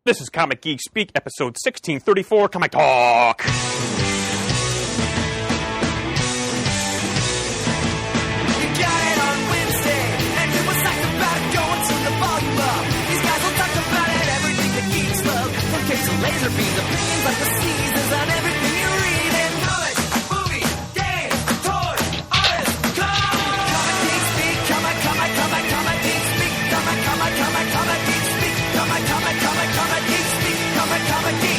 This is Comic Geek Speak, episode 1634, Comic Talk. You got it on Wednesday, and it was like about it going to the volume up. These guys will talk about it, everything that geeks love. From case of laser beams, opinions like the seasons on everything you read. And comics, movies, games, toys, artists, Comic Geek Speak, Comic Geek Speak, Comic Geek Speak, Comic Geek Speak, Comic Geek.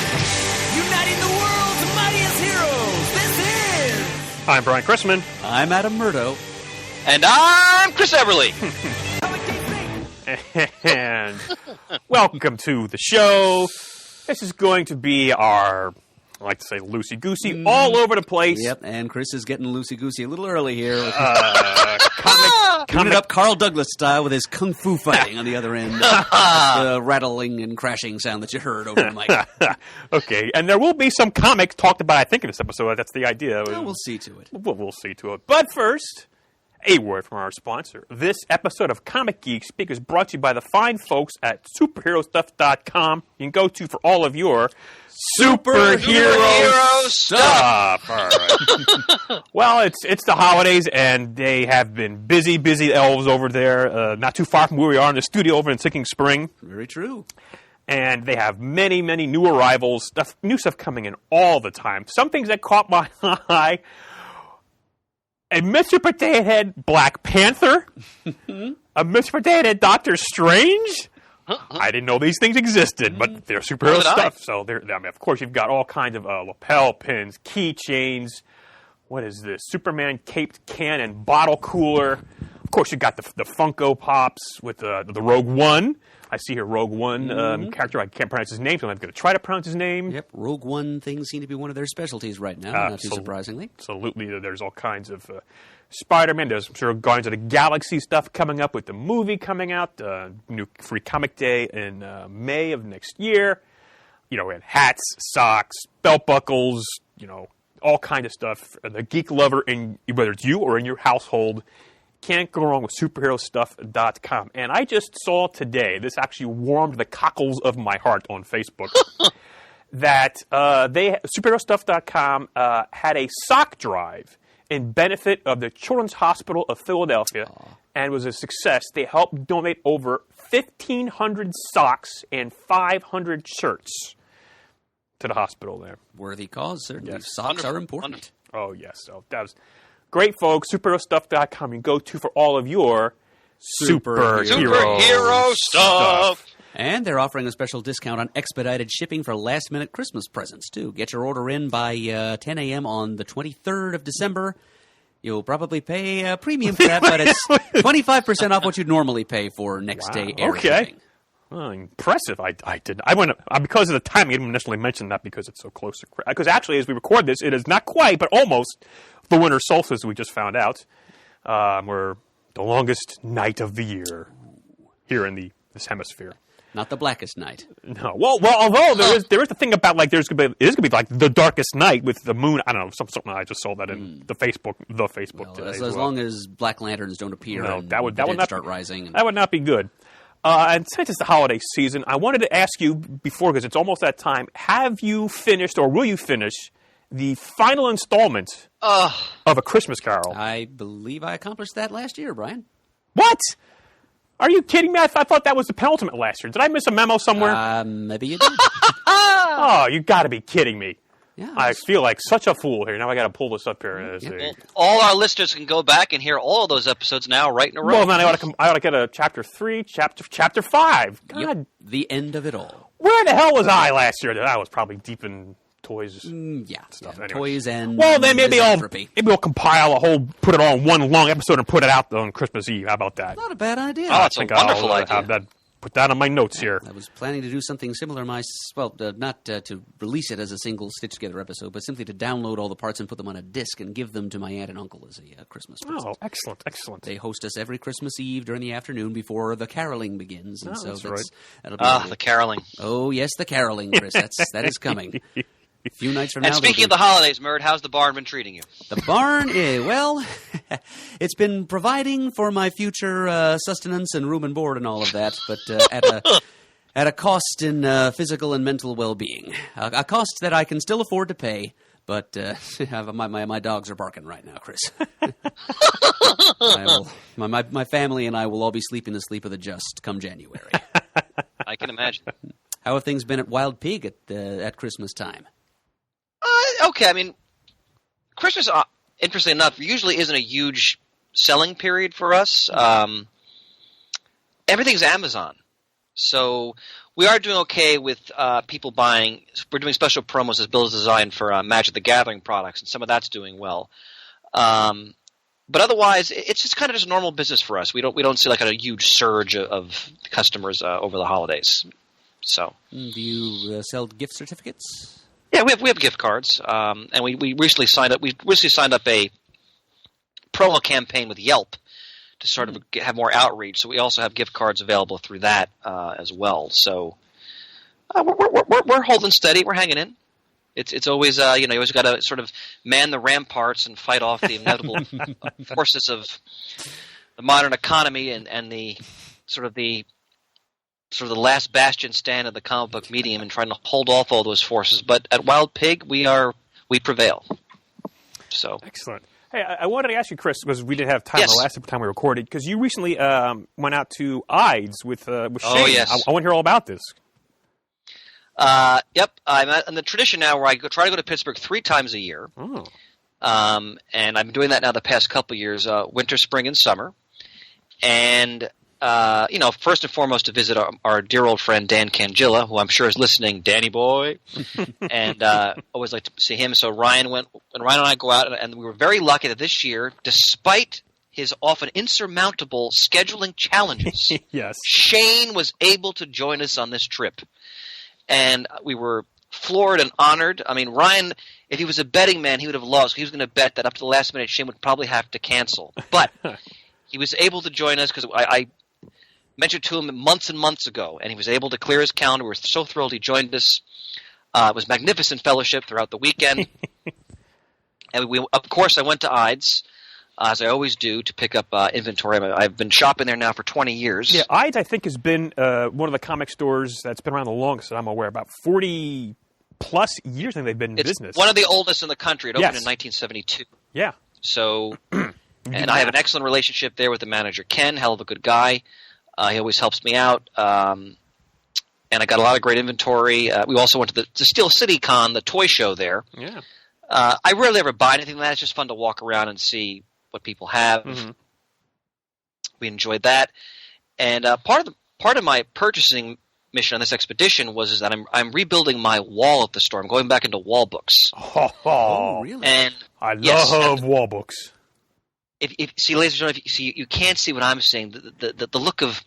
Uniting the world's mightiest heroes. This is... I'm Brian Chrisman. I'm Adam Murdo. And I'm Chris Everly. Comic Geek Speak. And welcome to the show. This is going to be our, I like to say, loosey-goosey, all over the place. Yep, and Chris is getting loosey-goosey a little early here. Comic up Carl Douglas style with his kung fu fighting on the other end. The rattling and crashing sound that you heard over the mic. Okay, and there will be some comics talked about, I think, in this episode. That's the idea. Well, we'll see to it. We'll see to it. But first, a word from our sponsor. This episode of Comic Geek Speak is brought to you by the fine folks at superherostuff.com. You can go to for all of your superhero stuff. All right. Well, it's the holidays, and they have been busy elves over there, not too far from where we are in the studio over in Sinking Spring. Very true. And they have many new arrivals, new stuff coming in all the time. Some things that caught my eye. A Mr. Potato Head Black Panther. A Mr. Potato Head Doctor Strange. I didn't know these things existed, but they're superhero stuff. So, of course, you've got all kinds of lapel pins, keychains. What is this? Superman caped can and bottle cooler. Of course, you've got the Funko Pops with the Rogue One. I see here Rogue One character. I can't pronounce his name, so I'm going to try to pronounce his name. Yep, Rogue One things seem to be one of their specialties right now, not too surprisingly. Absolutely. There's all kinds of Spider-Man. There's, I'm sure, Guardians of the Galaxy stuff coming up with the movie coming out. New Free Comic Day in May of next year. You know, we had hats, socks, belt buckles, all kind of stuff. The geek lover, whether it's you or in your household, can't go wrong with superherostuff.com. And I just saw today, this actually warmed the cockles of my heart on Facebook, that superherostuff.com had a sock drive in benefit of the Children's Hospital of Philadelphia, and was a success. They helped donate over 1,500 socks and 500 shirts to the hospital there. Worthy cause, certainly. Yes. Socks are important. Oh, yes. So that was great, folks. Superherostuff.com. You can go to for all of your superhero stuff. And they're offering a special discount on expedited shipping for last-minute Christmas presents, too. Get your order in by 10 a.m. on the 23rd of December. You'll probably pay a premium for that, but it's 25% off what you'd normally pay for next-day air shipping. Well, impressive. I didn't. I went because of the timing. I didn't initially mention that because it's so close to. Because actually, as we record this, it is not quite, but almost the winter solstice. We just found out. We're the longest night of the year here in this hemisphere. Not the blackest night. No. Well. Although there is the thing about like it is gonna be like the darkest night with the moon. I don't know. Something I just saw that in the Facebook. Well, today. As long as black lanterns don't appear, and that would not start rising. That would not be good. And since it's the holiday season, I wanted to ask you before, because it's almost that time, have you finished or will you finish the final installment of A Christmas Carol? I believe I accomplished that last year, Brian. What? Are you kidding me? I thought that was the penultimate last year. Did I miss a memo somewhere? Maybe you did. Oh, you got to be kidding me. Yeah, I feel like such a fool here. Now I got to pull this up here. Well, all our listeners can go back and hear all of those episodes now, right in a row. Well, then I ought to get a chapter 3, chapter 5. God, yep, the end of it all. Where the hell was I last year? I was probably deep in toys. Stuff. Anyway. Toys and well, then maybe we'll compile put it all in one long episode and put it out on Christmas Eve. How about that? Not a bad idea. Oh, it's a wonderful idea. Put that on my notes here. I was planning to do something similar. Not to release it as a single stitched-together episode, but simply to download all the parts and put them on a disc and give them to my aunt and uncle as a Christmas present. Oh, excellent. They host us every Christmas Eve during the afternoon before the caroling begins. And that's right. That'll be the caroling. Oh, yes, the caroling, Chris. That is coming. A few nights from now. And speaking of the holidays, Murd, how's the barn been treating you? The barn, well, it's been providing for my future sustenance and room and board and all of that, but at at a cost in physical and mental well-being. A cost that I can still afford to pay, but my dogs are barking right now, Chris. My family and I will all be sleeping the sleep of the just come January. I can imagine. How have things been at Wild Pig at Christmas time? Okay, I mean, Christmas, interestingly enough, usually isn't a huge selling period for us. Everything's Amazon. So we are doing okay with people buying. We're doing special promos as Bill has designed for Magic the Gathering products, and some of that's doing well. But otherwise, it's just kind of just normal business for us. We don't see like a huge surge of customers over the holidays. So, do you sell gift certificates? Yeah, we have gift cards, and we recently signed up. We recently signed up a promo campaign with Yelp to sort of have more outreach. So we also have gift cards available through that as well. So we're holding steady. We're hanging in. It's always you always got to sort of man the ramparts and fight off the inevitable forces of the modern economy and the last bastion stand of the comic book medium and trying to hold off all those forces. But at Wild Pig, we prevail. So excellent. Hey, I wanted to ask you, Chris, because we didn't have time the last time we recorded, because you recently went out to IDES with Shane. Oh, yes. I want to hear all about this. Yep. I'm in the tradition now where I try to go to Pittsburgh 3 times a year. Oh. And I've been doing that now the past couple of years, winter, spring, and summer. And, first and foremost to visit our dear old friend Dan Cangilla, who I'm sure is listening, Danny boy. And always like to see him. So Ryan and I go out, and we were very lucky that this year, despite his often insurmountable scheduling challenges, yes, Shane was able to join us on this trip. And we were floored and honored. I mean, Ryan, if he was a betting man, he would have lost. He was going to bet that up to the last minute, Shane would probably have to cancel. But he was able to join us because I mentioned to him months and months ago, and he was able to clear his calendar. We were so thrilled he joined us. It was magnificent fellowship throughout the weekend. And of course, I went to IDES, as I always do, to pick up inventory. I've been shopping there now for 20 years. Yeah, IDES, I think, has been one of the comic stores that's been around the longest that I'm aware. About 40-plus years I think they've been in business. It's one of the oldest in the country. It opened in 1972. Yeah. So, and I have an excellent relationship there with the manager, Ken, hell of a good guy. He always helps me out. And I got a lot of great inventory. We also went to the Steel City Con, the toy show there. Yeah. I rarely ever buy anything like that. It's just fun to walk around and see what people have. Mm-hmm. We enjoyed that. And part of my purchasing mission on this expedition was that I'm rebuilding my wall at the store. I'm going back into wall books. Oh, really? And I love wall books. If see, ladies and gentlemen, you can't see what I'm seeing. The look of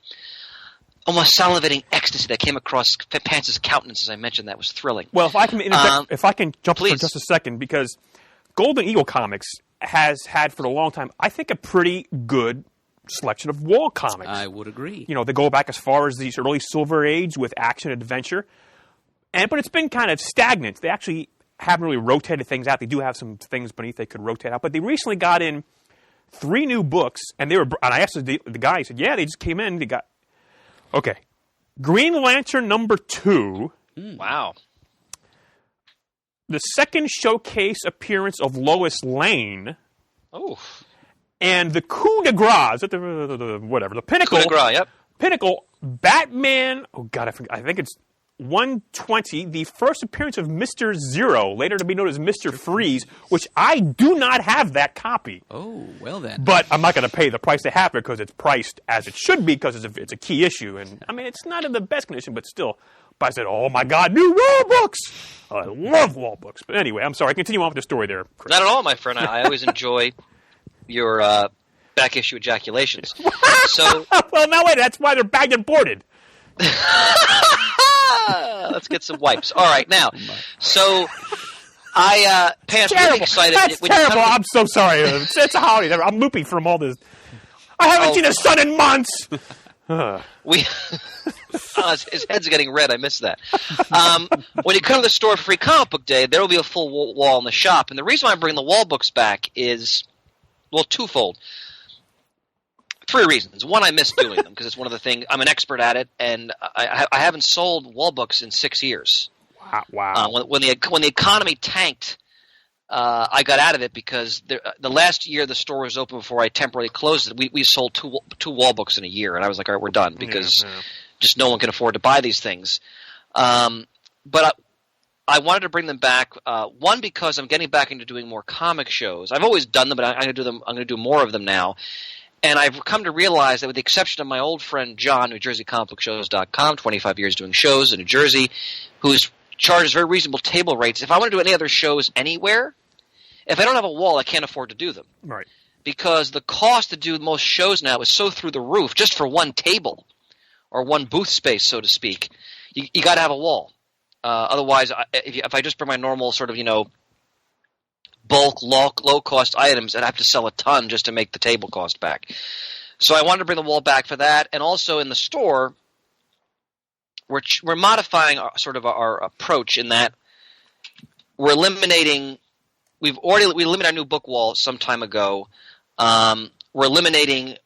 almost salivating ecstasy that came across Pants's countenance as I mentioned that was thrilling. Well, if I can interject, if I can jump please. for just a second, because Golden Eagle Comics has had for a long time, I think, a pretty good selection of wall comics. I would agree. They go back as far as the early Silver Age with action and adventure, but it's been kind of stagnant. They actually haven't really rotated things out. They do have some things beneath they could rotate out, but they recently got in 3 new books, and and I asked the guy, he said, yeah, they just came in, they got, okay, Green Lantern #2. Wow. The second showcase appearance of Lois Lane. Oh. And the coup de grace, the pinnacle. Coup de grace, yep. Pinnacle, Batman, I think it's 120, the first appearance of Mr. Zero, later to be known as Mr. Freeze, which I do not have that copy. Oh, well then. But I'm not going to pay the price they have it because it's priced as it should be because it's a key issue. And I mean, it's not in the best condition, but still. But I said, oh my God, new wall books! I love wall books. But anyway, I'm sorry. Continue on with the story there, Chris. Not at all, my friend. I always enjoy your back issue ejaculations. So, well, now wait, that's why they're bagged and boarded. Let's get some wipes. All right, now, so Pants, really excited. That's terrible. I'm so sorry. It's a holiday. I'm loopy from all this. I haven't seen the sun in months. His head's getting red. I missed that. When you come to the store for Free Comic Book Day, there will be a full wall in the shop. And the reason why I'm bringing the wall books back is, well, twofold. 3 reasons. One, I miss doing them because it's one of the things I'm an expert at it, and I haven't sold wall books in 6 years. Wow. When the economy tanked, I got out of it because the last year the store was open before I temporarily closed it. We sold two wall books in a year, and I was like, all right, we're done because just no one can afford to buy these things. But I wanted to bring them back. One, because I'm getting back into doing more comic shows. I've always done them, but I'm going to do them. I'm going to do more of them now. And I've come to realize that, with the exception of my old friend John, NewJerseyComicBookShows.com, 25 years doing shows in New Jersey, who charges very reasonable table rates. If I want to do any other shows anywhere, if I don't have a wall, I can't afford to do them. Right. Because the cost to do most shows now is so through the roof, just for one table or one booth space, so to speak. You got to have a wall. Otherwise, if I just bring my normal sort of, bulk, low-cost items, I'd have to sell a ton just to make the table cost back. So I wanted to bring the wall back for that. And also in the store, we're modifying our approach in that we're eliminating – we eliminated our new book wall some time ago. We're eliminating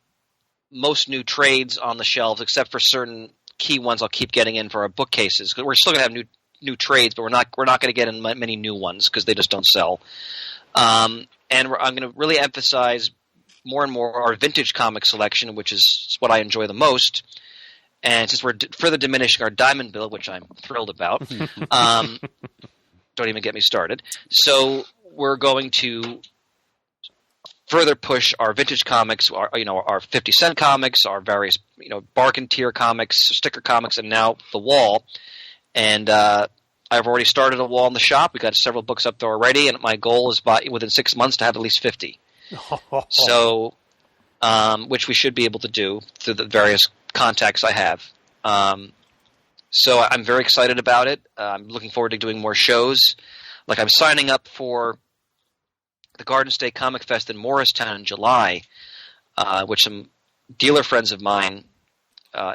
most new trades on the shelves except for certain key ones I'll keep getting in for our bookcases. Because we're still going to have new trades, but we're not going to get in many new ones because they just don't sell. And I'm going to really emphasize more and more our vintage comic selection, which is what I enjoy the most. And since we're further diminishing our diamond bill, which I'm thrilled about, don't even get me started. So we're going to further push our vintage comics, our 50-cent comics, our various bargain tier comics, sticker comics, and now the wall. And I've already started a wall in the shop. We've got several books up there already, and my goal is within 6 months to have at least 50. So, which we should be able to do through the various contacts I have. So I'm very excited about it. I'm looking forward to doing more shows. Like, I'm signing up for the Garden State Comic Fest in Morristown in July, which some dealer friends of mine,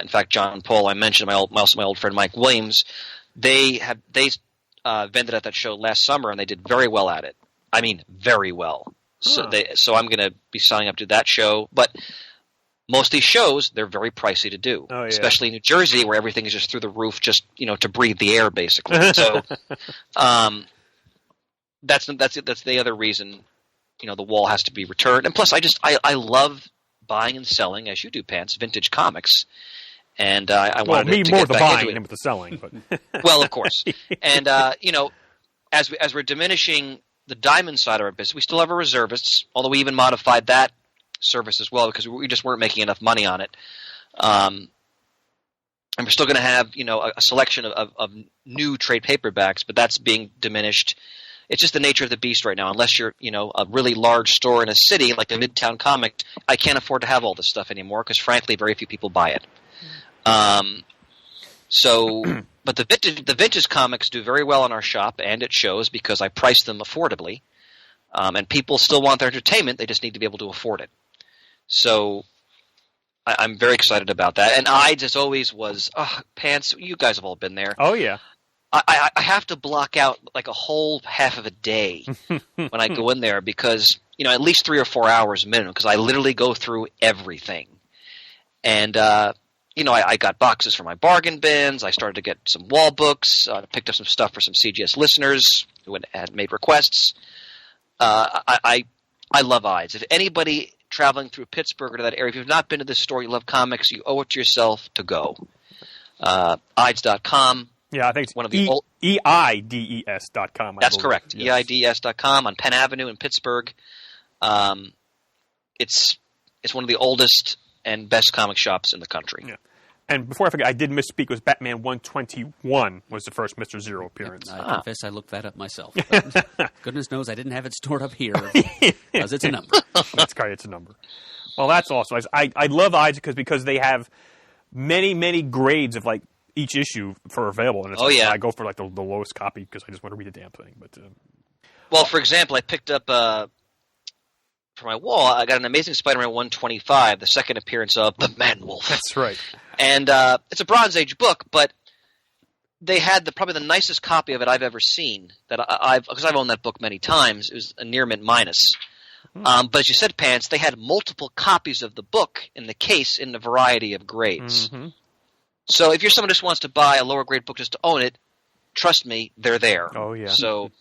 in fact, John Paul, I mentioned, my old friend Mike Williams, they vended at that show last summer, and they did very well at it. I mean, very well. So I'm going to be signing up to that show. But most of these shows, they're very pricey to do, especially in New Jersey, where everything is just through the roof, just to breathe the air, basically. So that's the other reason. The wall has to be returned, and plus, I love buying and selling, as you do, Pants, vintage comics. And I wanted to more get the back buying into it. than with the selling, but Well, of course. And as we're diminishing the diamond side of our business, we still have our reservists, although we even modified that service as well because we just weren't making enough money on it. And we're still going to have a selection of new trade paperbacks, but that's being diminished. It's just the nature of the beast right now. Unless you're a really large store in a city like the Midtown Comic, I can't afford to have all this stuff anymore because frankly, very few people buy it. But the vintage comics do very well in our shop and it shows because I price them affordably. And people still want their entertainment. They just need to be able to afford it. So I'm very excited about that. And Ides, as always, was, Pants, you guys have all been there. Oh, yeah. I have to block out like a whole half of a day when I go in there because, at least 3 or 4 hours minimum because I literally go through everything. And, I got boxes for my bargain bins. I started to get some wall books. Picked up some stuff for some CGS listeners who had made requests. I love Ides. If anybody traveling through Pittsburgh or to that area, if you've not been to this store, you love comics, you owe it to yourself to go. Ides.com. Yeah, I think it's one of the EIDES.com. That's correct. Yes. EIDES.com on Penn Avenue in Pittsburgh. It's one of the oldest and best comic shops in the country. Yeah. And before I forget, I did misspeak. It was Batman 121 was the first Mr. Zero appearance. I confess I looked that up myself. Goodness knows I didn't have it stored up here because it's a number. That's correct. It's a number. Well, that's awesome. I love Ides because they have many, many grades of like each issue for available. And it's I go for like the lowest copy because I just want to read the damn thing. But well, for example, I picked up for my wall. I got an Amazing Spider-Man 125, the second appearance of the Man-Wolf. That's right. And it's a Bronze Age book, but they had probably the nicest copy of it I've ever seen. Because I've owned that book many times. It was a near mint minus. But as you said, Pants, they had multiple copies of the book in the case in a variety of grades. Mm-hmm. So if you're someone who just wants to buy a lower grade book just to own it, trust me, they're there. Oh, yeah. So,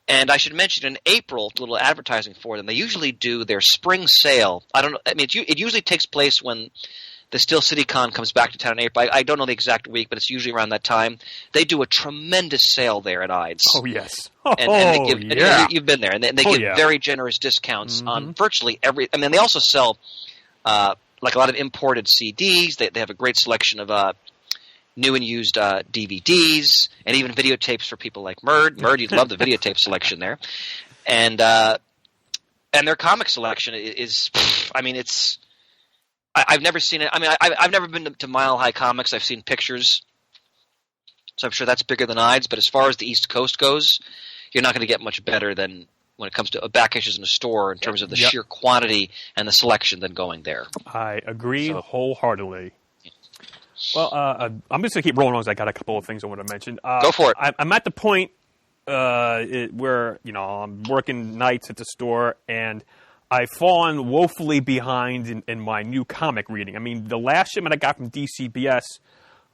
and I should mention in April, a little advertising for them, they usually do their spring sale. I don't know. I mean, it usually takes place when the Steel City Con comes back to town in April. I don't know the exact week, but it's usually around that time. They do a tremendous sale there at Ides. Oh, yes. And they give, yeah. and you've been there, and they give very generous discounts on virtually every. I mean, they also sell like a lot of imported CDs. They have a great selection of new and used DVDs, and even videotapes for people like Murd. Murd, you'd love the videotape selection there, and their comic selection is. I mean, it's. I've never seen it. I mean, I've never been to Mile High Comics. I've seen pictures, so I'm sure that's bigger than Ides. But as far as the East Coast goes, you're not going to get much better than when it comes to back issues in a store in terms of the sheer quantity and the selection than going there. I agree wholeheartly. Well, I'm just going to keep rolling on as I got a couple of things I want to mention. Go for it. I'm at the point where, I'm working nights at the store, and I've fallen woefully behind in my new comic reading. I mean, the last shipment I got from DCBS,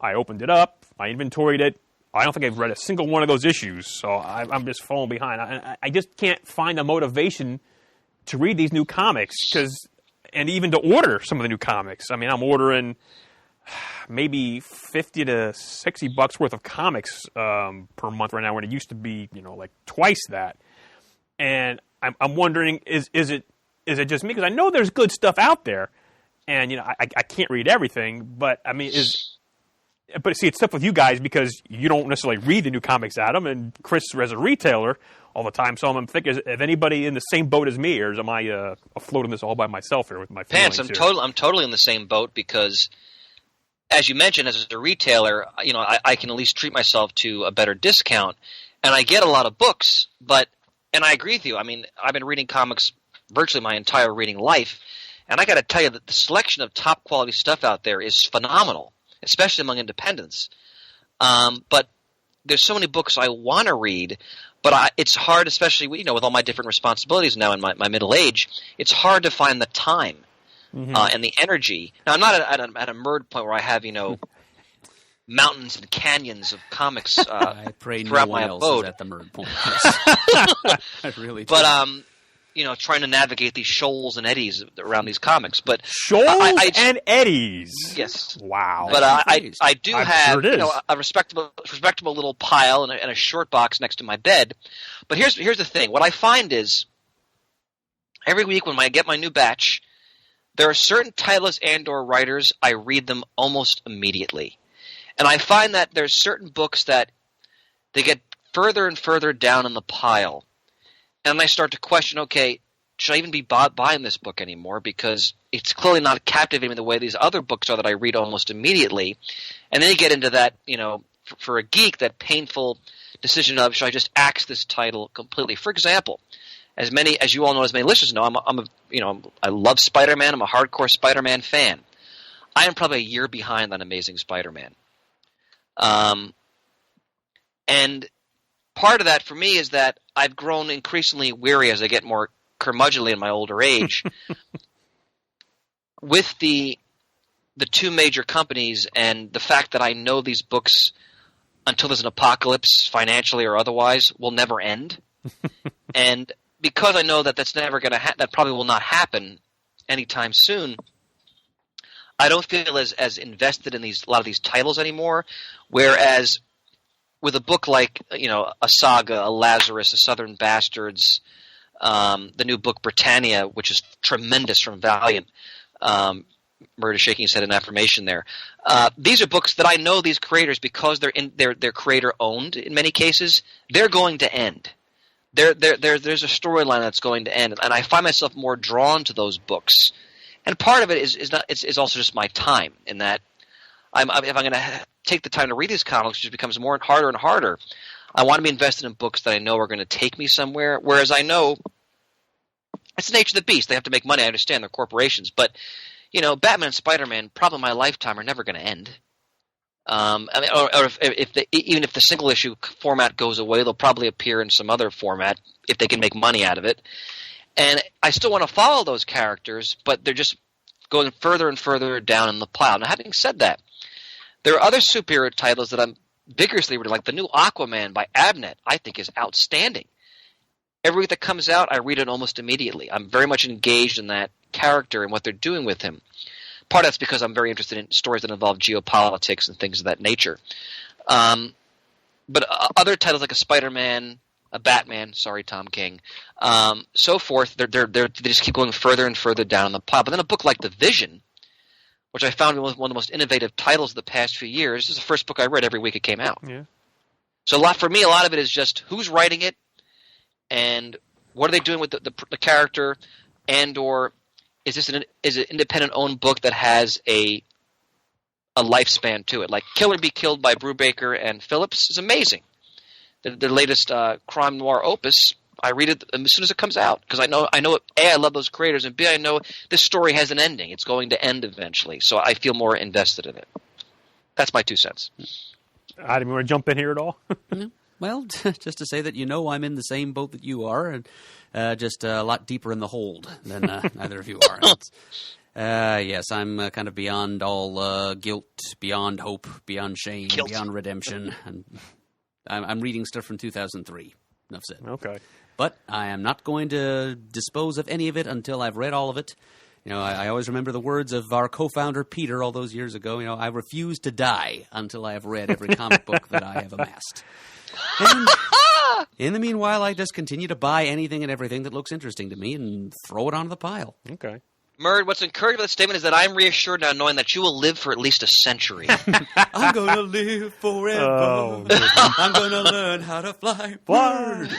I opened it up, I inventoried it. I don't think I've read a single one of those issues, so I'm just falling behind. I just can't find the motivation to read these new comics, and even to order some of the new comics. I mean, I'm ordering maybe $50 to $60 worth of comics per month right now, when it used to be, like twice that. And I'm wondering, is it just me? Because I know there's good stuff out there, and I can't read everything. But I mean, but see, it's tough with you guys because you don't necessarily read the new comics, Adam, and Chris as a retailer all the time. So I'm thinking, is anybody in the same boat as me, or am I afloat in this all by myself here with my feelings? Pants, I'm totally in the same boat because, as you mentioned, as a retailer, I can at least treat myself to a better discount, and I get a lot of books. And I agree with you. I mean, I've been reading comics virtually my entire reading life, and I got to tell you that the selection of top quality stuff out there is phenomenal, especially among independents. But there's so many books I want to read, but it's hard, especially with all my different responsibilities now in my middle age. It's hard to find the time and the energy. Now, I'm not at a Murd point where I have mountains and canyons of comics I pray throughout no my one else abode. is at the Murd point. I really do. But trying to navigate these shoals and eddies around these comics. But shoals and eddies. Yes. Wow. But I do have sure a respectable little pile and a short box next to my bed. But here's the thing. What I find is every week when I get my new batch, there are certain titles and/or writers I read them almost immediately. And I find that there's certain books that they get further and further down in the pile. And I start to question, okay, should I even be buying this book anymore? Because it's clearly not captivating the way these other books are that I read almost immediately. And then you get into that, for a geek, that painful decision of, should I just axe this title completely? For example, as you all know, as many listeners know, I love Spider-Man. I'm a hardcore Spider-Man fan. I am probably a year behind on Amazing Spider-Man. And part of that for me is that I've grown increasingly weary as I get more curmudgeonly in my older age with the two major companies and the fact that I know these books, until there's an apocalypse, financially or otherwise, will never end. And because I know that that's never going to that probably will not happen anytime soon, I don't feel as invested in a lot of these titles anymore. Whereas with a book like a Saga, a Lazarus, a Southern Bastards, the new book Britannia, which is tremendous from Valiant, Murd is shaking his head in affirmation there. These are books that I know these creators, because they're creator owned in many cases. They're going to end. There's a storyline that's going to end, and I find myself more drawn to those books. And part of it is also just my time, in that if I'm going to take the time to read these comics, it just becomes more and harder. I want to be invested in books that I know are going to take me somewhere. Whereas I know it's the nature of the beast; they have to make money. I understand they're corporations, but Batman and Spider-Man, probably my lifetime, are never going to end. Even if the single issue format goes away, they'll probably appear in some other format if they can make money out of it. And I still want to follow those characters, but they're just going further and further down in the pile. Now, having said that, there are other superhero titles that I'm vigorously reading, like the new Aquaman by Abnett, I think is outstanding. Every week that comes out, I read it almost immediately. I'm very much engaged in that character and what they're doing with him. Part of that's because I'm very interested in stories that involve geopolitics and things of that nature. But other titles like a Spider-Man, a Batman, sorry, Tom King, so forth, they just keep going further and further down the pile. But then a book like The Vision, which I found was one of the most innovative titles of the past few years, this is the first book I read every week it came out. Yeah. So a lot of it is just who's writing it and what are they doing with the character, and or is it an independent owned book that has a lifespan to it? Like Kill or Be Killed by Brubaker and Phillips is amazing. Their latest crime noir opus, I read it as soon as it comes out because I know A, I love those creators, and B, I know this story has an ending. It's going to end eventually, so I feel more invested in it. That's my 2 cents. I didn't want to jump in here at all. Well, just to say that I'm in the same boat that you are, and just a lot deeper in the hold than either of you are. Yes, I'm kind of beyond all guilt, beyond hope, beyond shame, beyond redemption, and I'm reading stuff from 2003. Enough said. Okay. But I am not going to dispose of any of it until I've read all of it. I always remember the words of our co-founder Peter all those years ago. I refuse to die until I have read every comic book that I have amassed. And in the meanwhile, I just continue to buy anything and everything that looks interesting to me and throw it onto the pile. Okay. Murd, what's encouraging about the statement is that I'm reassured now knowing that you will live for at least a century. I'm going to live forever. Oh, I'm going to learn how to fly. Word.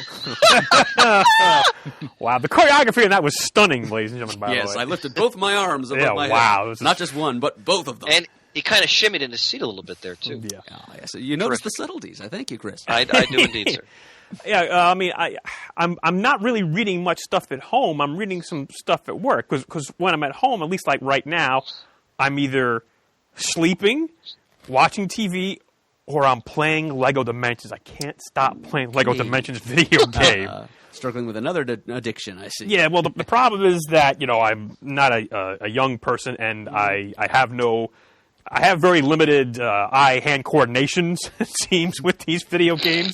Wow, the choreography in that was stunning, ladies and gentlemen, by the way. Yes, I lifted both my arms above my wow, head. Not just one, but both of them. And he kind of shimmied in his seat a little bit there, too. Yeah. Oh, yes. You notice the subtleties. I thank you, Chris. I do indeed, sir. Yeah, I'm not really reading much stuff at home. I'm reading some stuff at work because when I'm at home, at least like right now, I'm either sleeping, watching TV, or I'm playing Lego Dimensions. I can't stop playing Lego Dimensions video game. Struggling with another addiction, I see. Yeah, well, the problem is that I'm not a young person, and I have very limited eye-hand coordinations, it seems, with these video games.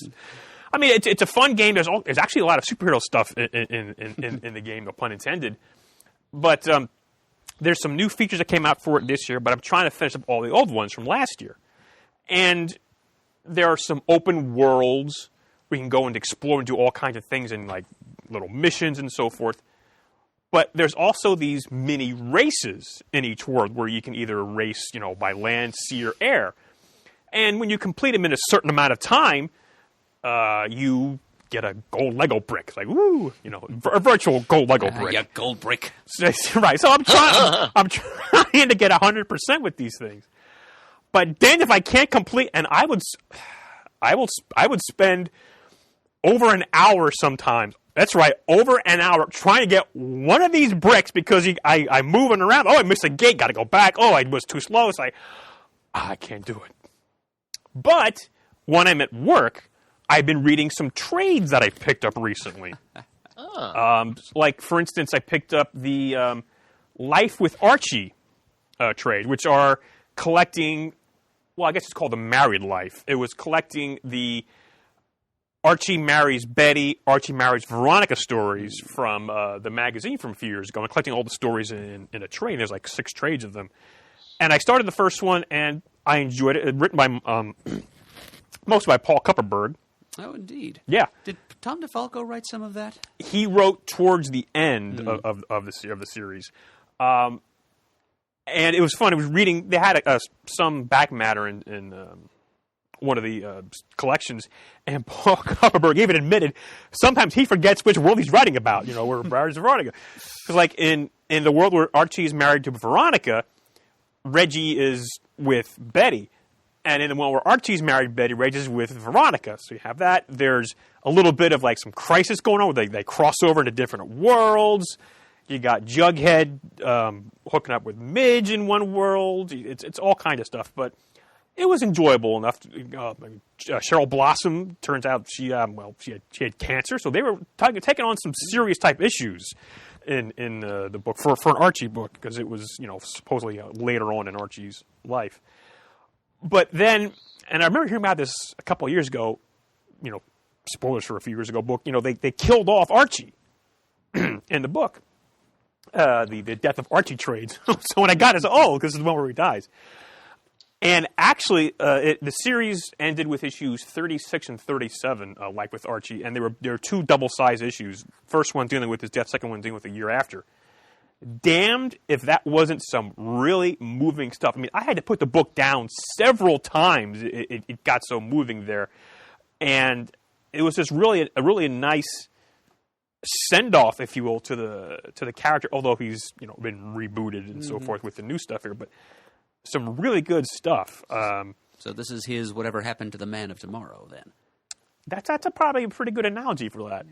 I mean, it's a fun game. There's actually a lot of superhero stuff in the game, no pun intended. But there's some new features that came out for it this year, but I'm trying to finish up all the old ones from last year. And there are some open worlds where you can go and explore and do all kinds of things and like little missions and so forth. But there's also these mini races in each world where you can either race, by land, sea, or air. And when you complete them in a certain amount of time, you get a gold Lego brick. Like, woo, a virtual gold Lego brick. Yeah, gold brick. Right. So I'm trying to get 100% with these things. But then if I can't complete, and I would spend over an hour sometimes. That's right, over an hour trying to get one of these bricks because I'm moving around. Oh, I missed a gate. Got to go back. Oh, I was too slow. It's like, I can't do it. But when I'm at work, I've been reading some trades that I picked up recently. Like, for instance, I picked up the Life with Archie trade, which are collecting, well, I guess it's called the Married Life. It was collecting the Archie Marries Betty, Archie Marries Veronica stories from the magazine from a few years ago. I'm collecting all the stories in a trade. There's like 6 trades of them. And I started the first one, and I enjoyed it. It's written by, mostly by Paul Kupperberg. Oh, indeed. Yeah. Did Tom DeFalco write some of that? He wrote towards the end of the series. And it was fun. It was reading. They had some back matter in one of the collections, and Paul Kupperberg even admitted sometimes he forgets which world he's writing about. Where Barry's Veronica. Because like in the world where Archie is married to Veronica, Reggie is with Betty. And in the one where Archie's married Betty, Reggie's with Veronica. So you have that. There's a little bit of like some crisis going on where they cross over into different worlds. You got Jughead hooking up with Midge in one world. It's all kind of stuff. But it was enjoyable enough. Cheryl Blossom, turns out she had cancer, so they were taking on some serious type issues in the book for an Archie book, because it was supposedly later on in Archie's life. But then, and I remember hearing about this a couple of years ago. Spoilers for a few years ago book. They killed off Archie in the book. The death of Archie trades. So when I got it, I said, because this is the one where he dies. And actually, the series ended with issues 36 and 37, like with Archie, and there were two double-sized issues. First one dealing with his death, second one dealing with the year after. Damned if that wasn't some really moving stuff. I mean, I had to put the book down several times. It got so moving there, and it was just really a really nice send-off, if you will, to the character. Although he's been rebooted and so forth with the new stuff here, but some really good stuff. So this is his Whatever Happened to the Man of Tomorrow, then. That's probably a pretty good analogy for that.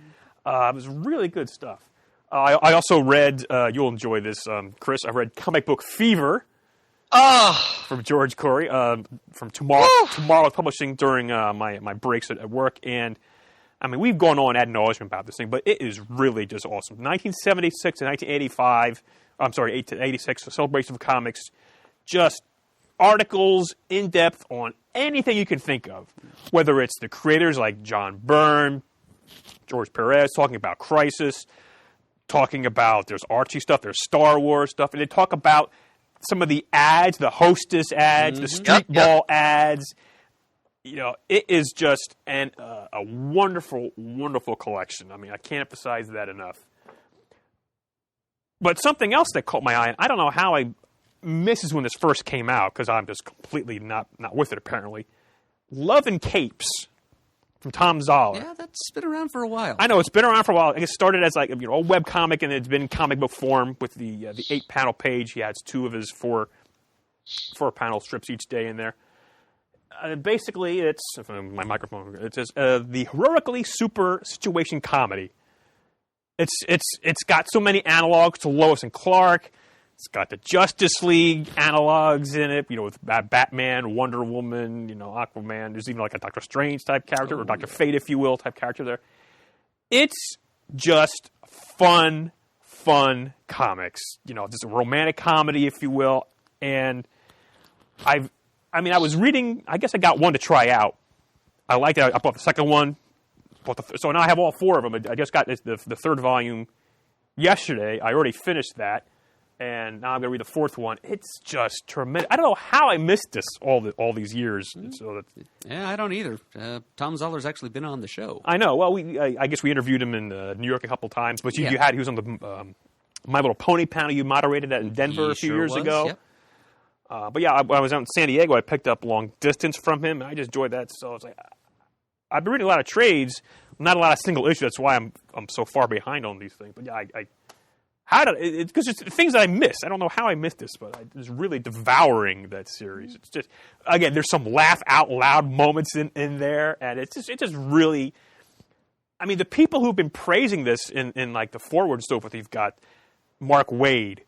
It was really good stuff. I also read, you'll enjoy this, Chris, I read Comic Book Fever from George Corey from Tomorrow Publishing during my breaks at work. And, I mean, we've gone on ad nauseum about this thing, but it is really just awesome. 1976 to 1985, 8 to 86, a celebration of comics. Just articles in depth on anything you can think of, whether it's the creators like John Byrne, George Perez talking about Crisis, talking about there's Archie stuff, there's Star Wars stuff, and they talk about some of the ads, the Hostess ads, the Street Ball ads. It is just a wonderful, wonderful collection. I mean, I can't emphasize that enough. But something else that caught my eye, and I don't know how I missed this when this first came out, because I'm just completely not with it, apparently. Love and Capes from Tom Zoller. Yeah, that's been around for a while. I know, it's been around for a while. It started as a web comic, and it's been in comic book form with the 8-panel page. He has 2 of his 4-panel strips each day in there. Basically, it's my microphone. It says the heroically super situation comedy. It's got so many analogs to Lois and Clark. It's got the Justice League analogs in it, with Batman, Wonder Woman, Aquaman. There's even like a Doctor Strange type character, or Dr. Fate, if you will, type character there. It's just fun comics. Just a romantic comedy, if you will. And I was reading, I guess I got one to try out. I liked it. I bought the second one. So now I have all 4 of them. I just got the 3rd volume yesterday. I already finished that. And now I'm going to read the 4th one. It's just tremendous. I don't know how I missed this all these years. So yeah, I don't either. Tom Zoller's actually been on the show. I know. Well, I guess we interviewed him in New York a couple times. But he was on the My Little Pony panel. You moderated that in Denver a few years ago. Yep. But yeah, I was out in San Diego. I picked up Long Distance from him. And I just enjoyed that. So I was like, I've been reading a lot of trades, not a lot of single issues. That's why I'm so far behind on these things. But yeah, because it's things that I missed. I don't know how I missed this, but I was really devouring that series. It's just, again, there's some laugh out loud moments in there, and it just really. I mean, the people who've been praising this in like the forward and so forth. You've got Mark Waid,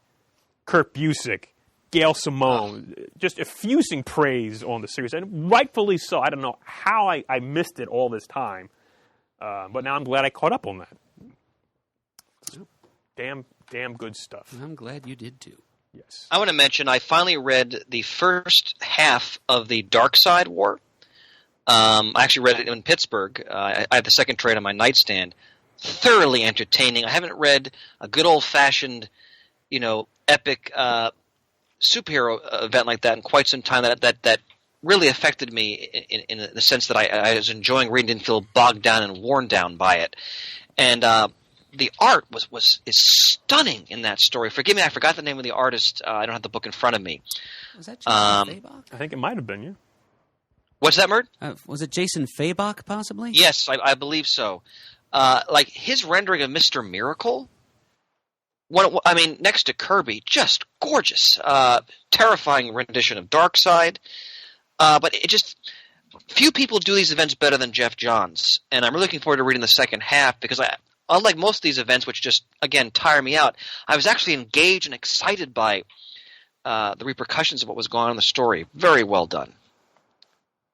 Kurt Busiek, Gail Simone, just effusing praise on the series, and rightfully so. I don't know how I missed it all this time, but now I'm glad I caught up on that. Damn good stuff. I'm glad you did too. Yes. I want to mention I finally read the first half of the Dark Side War. I actually read it in Pittsburgh. I have the second trade on my nightstand. Thoroughly entertaining. I haven't read a good old-fashioned, epic superhero event like that in quite some time. That really affected me in the sense that I was enjoying reading, didn't feel bogged down and worn down by it. And the art is stunning in that story. Forgive me, I forgot the name of the artist. I don't have the book in front of me. Was that Jason Fabok? I think it might have been, yeah. What's that, Murd? Was it Jason Fabok, possibly? Yes, I believe so. Like his rendering of Mr. Miracle, next to Kirby, just gorgeous. Terrifying rendition of Darkseid. But it just... Few people do these events better than Jeff Johns. And I'm really looking forward to reading the second half because unlike most of these events, which just, again, tire me out, I was actually engaged and excited by the repercussions of what was going on in the story. Very well done.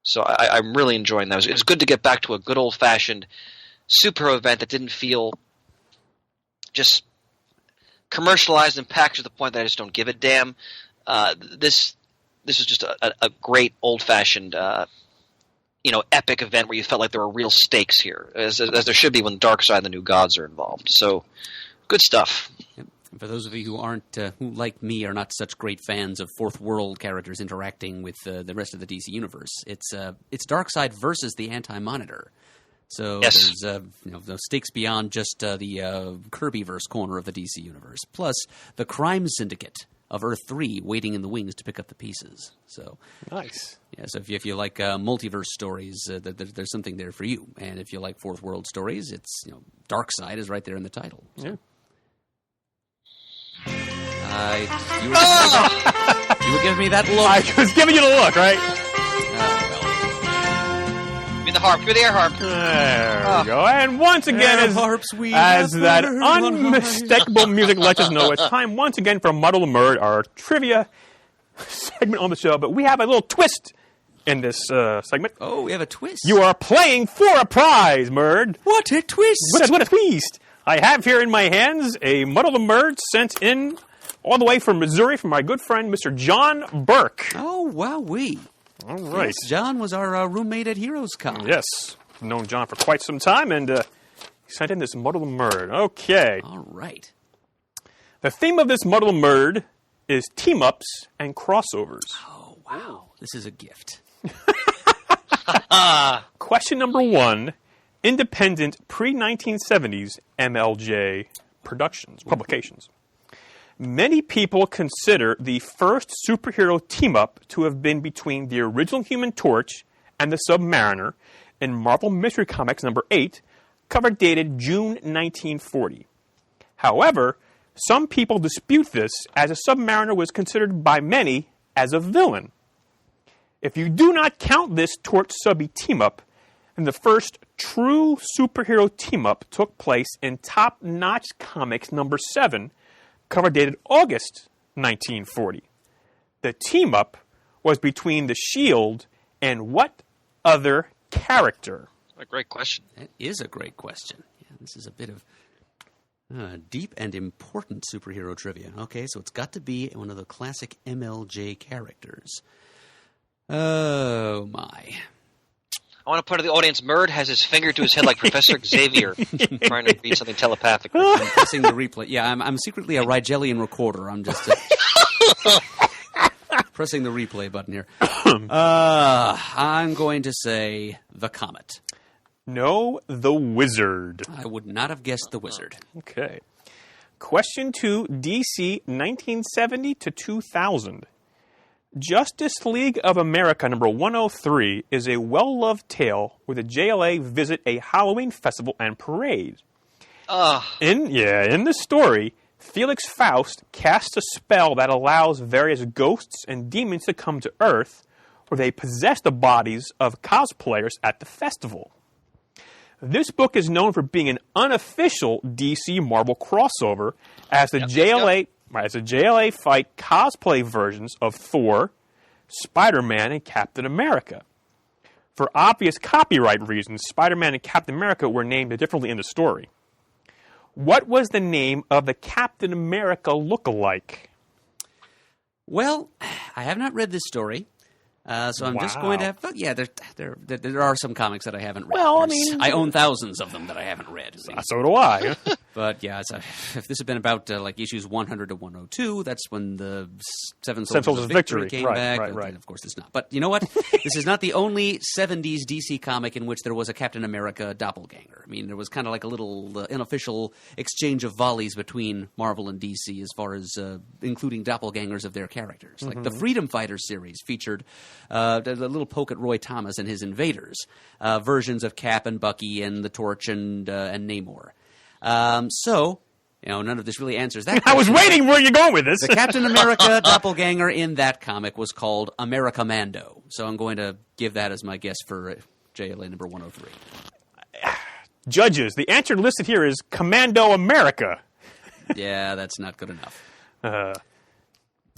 So I'm really enjoying that. It's good to get back to a good old-fashioned superhero event that didn't feel just commercialized and packaged to the point that I just don't give a damn. This is just a great old-fashioned, epic event where you felt like there were real stakes here, as there should be when the dark side and the new gods are involved. So, good stuff. Yep. For those of you who aren't, who like me, are not such great fans of Fourth World characters interacting with the rest of the DC universe, it's Darkseid versus the Anti-Monitor. So yes. There's the stakes beyond just the Kirbyverse corner of the DC universe, plus the crime syndicate of Earth 3 waiting in the wings to pick up the pieces. So Nice. yeah, so if you like multiverse stories, there's something there for you. And if you like Fourth World stories, it's Darkseid is right there in the title. So. Yeah. You were giving me that look. I was giving you the look, right? Give me the harp. Give me the air harp. There we go. And once again, as that unmistakable music lets us know, it's time once again for Muddle the Murd, our trivia segment on the show. But we have a little twist in this segment. Oh, we have a twist. You are playing for a prize, Murd. What a twist! What a twist! I have here in my hands a Muddle the Murd sent in all the way from Missouri from my good friend, Mr. John Burke. Oh, wowee. All right. Yes, John was our roommate at Heroes Con. Yes. I've known John for quite some time, and he sent in this Muddle the Murd. Okay. All right. The theme of this Muddle the Murd is team-ups and crossovers. Oh, wow. This is a gift. Question number 1. Independent pre-1970s MLJ publications. Many people consider the first superhero team-up to have been between the original Human Torch and the Submariner in Marvel Mystery Comics number 8, cover dated June 1940. However, some people dispute this, as a Submariner was considered by many as a villain. If you do not count this Torch-Subby team-up, then the first true superhero team-up took place in Top Notch Comics number 7, cover dated August 1940. The team-up was between the Shield and what other character? What a great question. That is a great question. Yeah, this is a bit of deep and important superhero trivia. Okay, so it's got to be one of the classic MLJ characters. Oh, my. I want to point out to the audience, Murd has his finger to his head like Professor Xavier, trying to read something telepathically. I'm pressing the replay. Yeah, I'm secretly a Rigelian recorder. I'm just pressing the replay button here. I'm going to say the Comet. No, the Wizard. I would not have guessed the Wizard. Okay. Question 2, DC 1970 to 2000. Justice League of America number 103 is a well-loved tale where the JLA visit a Halloween festival and parade. In the story, Felix Faust casts a spell that allows various ghosts and demons to come to Earth, where they possess the bodies of cosplayers at the festival. This book is known for being an unofficial DC Marvel crossover, as the JLA fight cosplay versions of Thor, Spider-Man, and Captain America. For obvious copyright reasons, Spider-Man and Captain America were named differently in the story. What was the name of the Captain America look-alike? Well, I have not read this story. So I'm just going to have... Well, yeah, there are some comics that I haven't read. Well, I mean... I own thousands of them that I haven't read. So do I. But, yeah, if this had been about, issues 100 to 102, that's when the Seven Soldiers of Victory came back. Right. Of course, it's not. But you know what? This is not the only 70s DC comic in which there was a Captain America doppelganger. I mean, there was kind of like a little unofficial exchange of volleys between Marvel and DC as far as including doppelgangers of their characters. Like the Freedom Fighter series featured... a little poke at Roy Thomas and his Invaders, versions of Cap and Bucky and the Torch and Namor. So, none of this really answers that question. I was waiting where you're going with this. The Captain America doppelganger in that comic was called America Mando. So I'm going to give that as my guess for JLA number 103. Judges, the answer listed here is Commando America. Yeah, that's not good enough.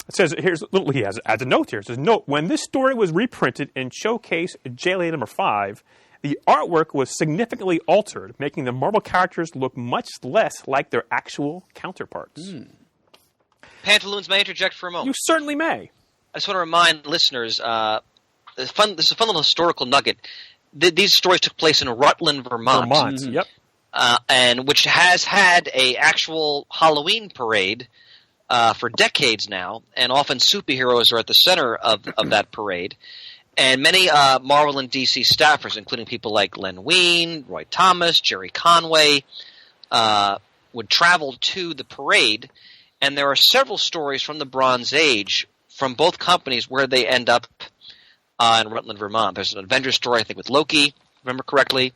It says, he adds a note here. It says, note, when this story was reprinted in Showcase JLA number 5, the artwork was significantly altered, making the Marvel characters look much less like their actual counterparts. Pantaloons, may I interject for a moment? You certainly may. I just want to remind listeners, this is a fun little historical nugget. These stories took place in Rutland, Vermont. Yep. And which has had a actual Halloween parade for decades now, and often superheroes are at the center of that parade. And many Marvel and DC staffers, including people like Len Wein, Roy Thomas, Jerry Conway, would travel to the parade. And there are several stories from the Bronze Age from both companies where they end up in Rutland, Vermont. There's an Avengers story, I think, with Loki, if I remember correctly.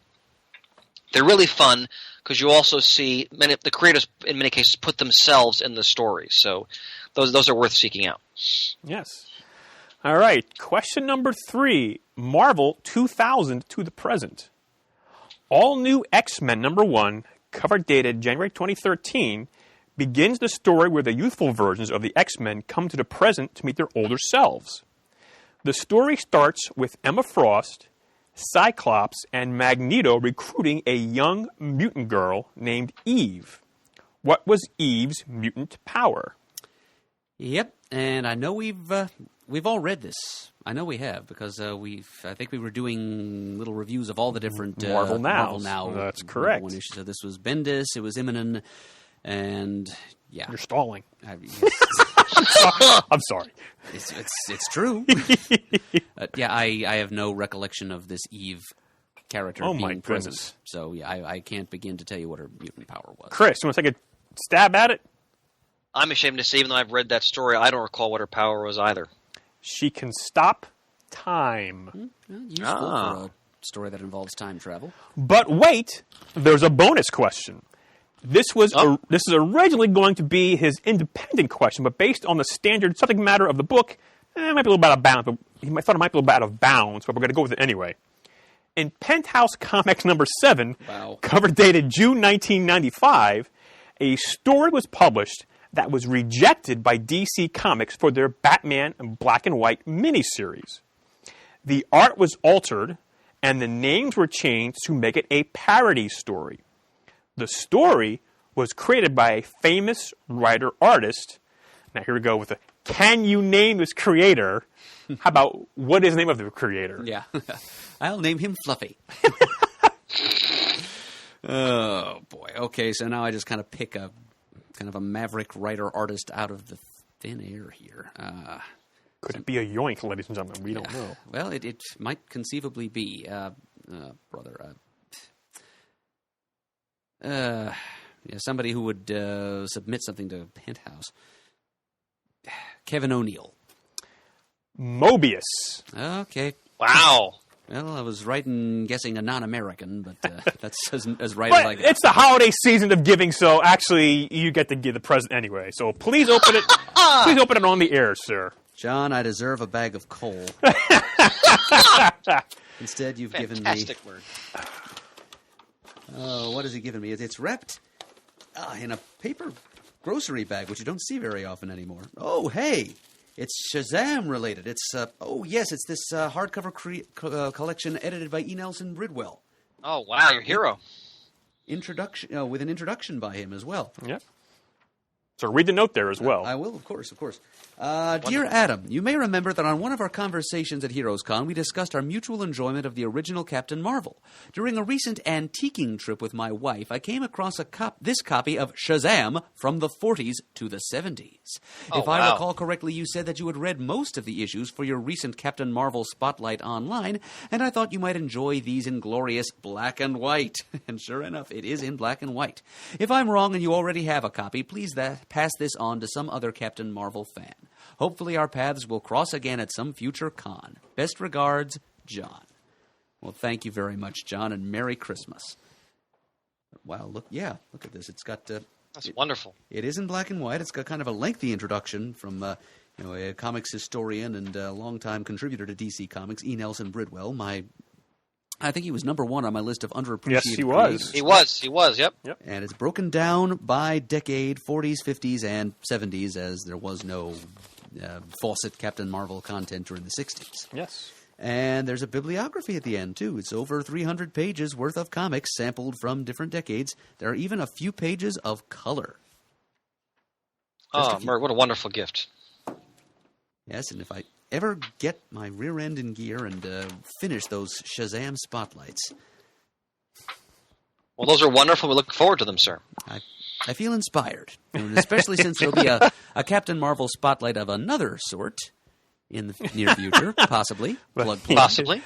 They're really fun because you also see the creators, in many cases, put themselves in the stories. So those are worth seeking out. Yes. All right. Question number 3. Marvel 2000 to the present. All New X-Men number 1, cover dated January 2013, begins the story where the youthful versions of the X-Men come to the present to meet their older selves. The story starts with Emma Frost, Cyclops, and Magneto recruiting a young mutant girl named Eve. What was Eve's mutant power? Yep, and I know we've all read this. I know we have because I think we were doing little reviews of all the different Marvel Now. Marvel Now. That's correct. One issue. So this was Bendis, it was Immonen, and yeah, You're stalling. I- I'm sorry. It's true. Yeah, I have no recollection of this Eve character Oh, being my present. goodness. So yeah, I can't begin to tell you what her mutant power was. Chris, you want to take a stab at it? I'm ashamed to say, even though I've read that story, I don't recall what her power was either. She can stop time. Well, useful for a story that involves time travel. But wait, there's a bonus question. This is originally going to be his independent question, but based on the standard subject matter of the book, it might be a little bit out of bounds. But he thought it might be a little bit out of bounds, but we're going to go with it anyway. In Penthouse Comics number 7, cover dated June 1995, a story was published that was rejected by DC Comics for their Batman and Black and White miniseries. The art was altered, and the names were changed to make it a parody story. The story was created by a famous writer-artist. Now here we go with the, can you name this creator? How about, what is the name of the creator? Yeah. I'll name him Fluffy. Oh, boy. Okay, so now I just kind of pick a kind of a maverick writer-artist out of the thin air here. Could it be a yoink, ladies and gentlemen? We don't know. Well, it might conceivably be, brother. Somebody who would submit something to Penthouse. Kevin O'Neill. Mobius. Okay. Wow. Well, I was right in guessing a non-American, but that's as right But as I got. it's the holiday season of giving, so actually you get to give the present anyway. So please open it. Please open it on the air, sir. John, I deserve a bag of coal. Instead, you've given me... Fantastic word. Oh, what has he given me? It's wrapped in a paper grocery bag, which you don't see very often anymore. Oh, hey, it's Shazam related. It's it's this hardcover collection edited by E. Nelson Bridwell. Oh, wow, your hero. Introduction with an introduction by him as well. Yep. So read the note there as well. I will, of course. Dear Adam, you may remember that on one of our conversations at HeroesCon, we discussed our mutual enjoyment of the original Captain Marvel. During a recent antiquing trip with my wife, I came across this copy of Shazam from the 40s to the 70s. If I recall correctly, you said that you had read most of the issues for your recent Captain Marvel Spotlight online, and I thought you might enjoy these in glorious black and white. And sure enough, it is in black and white. If I'm wrong and you already have a copy, please pass this on to some other Captain Marvel fan. Hopefully our paths will cross again at some future con. Best regards, John. Well, thank you very much, John, and Merry Christmas. Wow, look at this. It's got... That's wonderful. It is in black and white. It's got kind of a lengthy introduction from a comics historian and longtime contributor to DC Comics, E. Nelson Bridwell. I think he was number 1 on my list of underappreciated Yes, he was. creators. He was, yep. And it's broken down by decade, 40s, 50s, and 70s, as there was no faucet Captain Marvel content during the 60s. Yes. And there's a bibliography at the end, too. It's over 300 pages worth of comics sampled from different decades. There are even a few pages of color. Oh, Murd, what a wonderful gift. Yes, and if I ever get my rear end in gear and finish those Shazam spotlights... Well, those are wonderful. We look forward to them, sir. I feel inspired, and especially since there'll be a Captain Marvel spotlight of another sort in the near future, possibly. Plug. Possibly.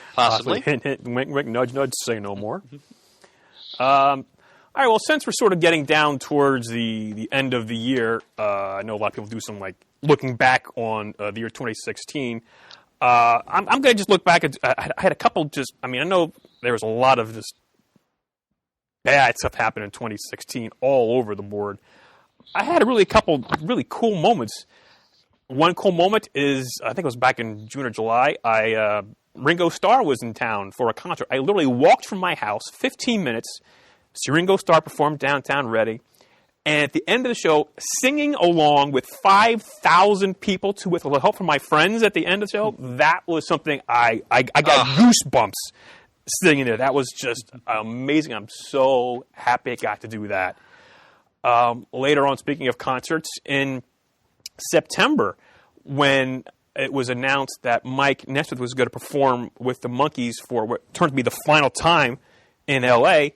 Hint, hint, wink, wink, nudge, nudge, say no more. All right, well, since we're sort of getting down towards the end of the year, I know a lot of people do some, like, looking back on the year 2016. I'm going to just look back at, I had a couple I know there was a lot of just bad stuff happened in 2016 all over the board. I had a couple really cool moments. One cool moment is, I think it was back in June or July, Ringo Starr was in town for a concert. I literally walked from my house 15 minutes, see Ringo Starr perform downtown Reading, and at the end of the show, singing along with 5,000 people with help from my friends at the end of the show, that was something I got goosebumps sitting in there. That was just amazing. I'm so happy I got to do that. Later on, speaking of concerts, in September, when it was announced that Mike Nesmith was going to perform with the Monkees for what turned to be the final time in L.A.,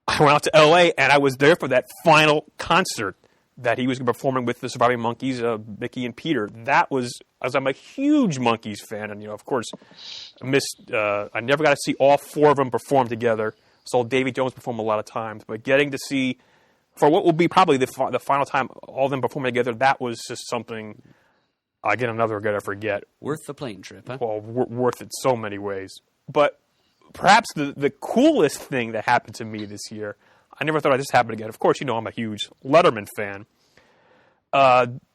I went out to L.A. and I was there for that final concert that he was performing with the surviving Monkees, Mickey and Peter. That was, as I'm a huge Monkees fan, and of course, I never got to see all four of them perform together. Saw Davy Jones perform a lot of times, but getting to see, for what will be probably the final time all of them performing together, that was just something, again, I'm never going to forget. Worth the plane trip, huh? Well, worth it so many ways. But perhaps the coolest thing that happened to me this year, I never thought I'd just happen again. Of course, I'm a huge Letterman fan.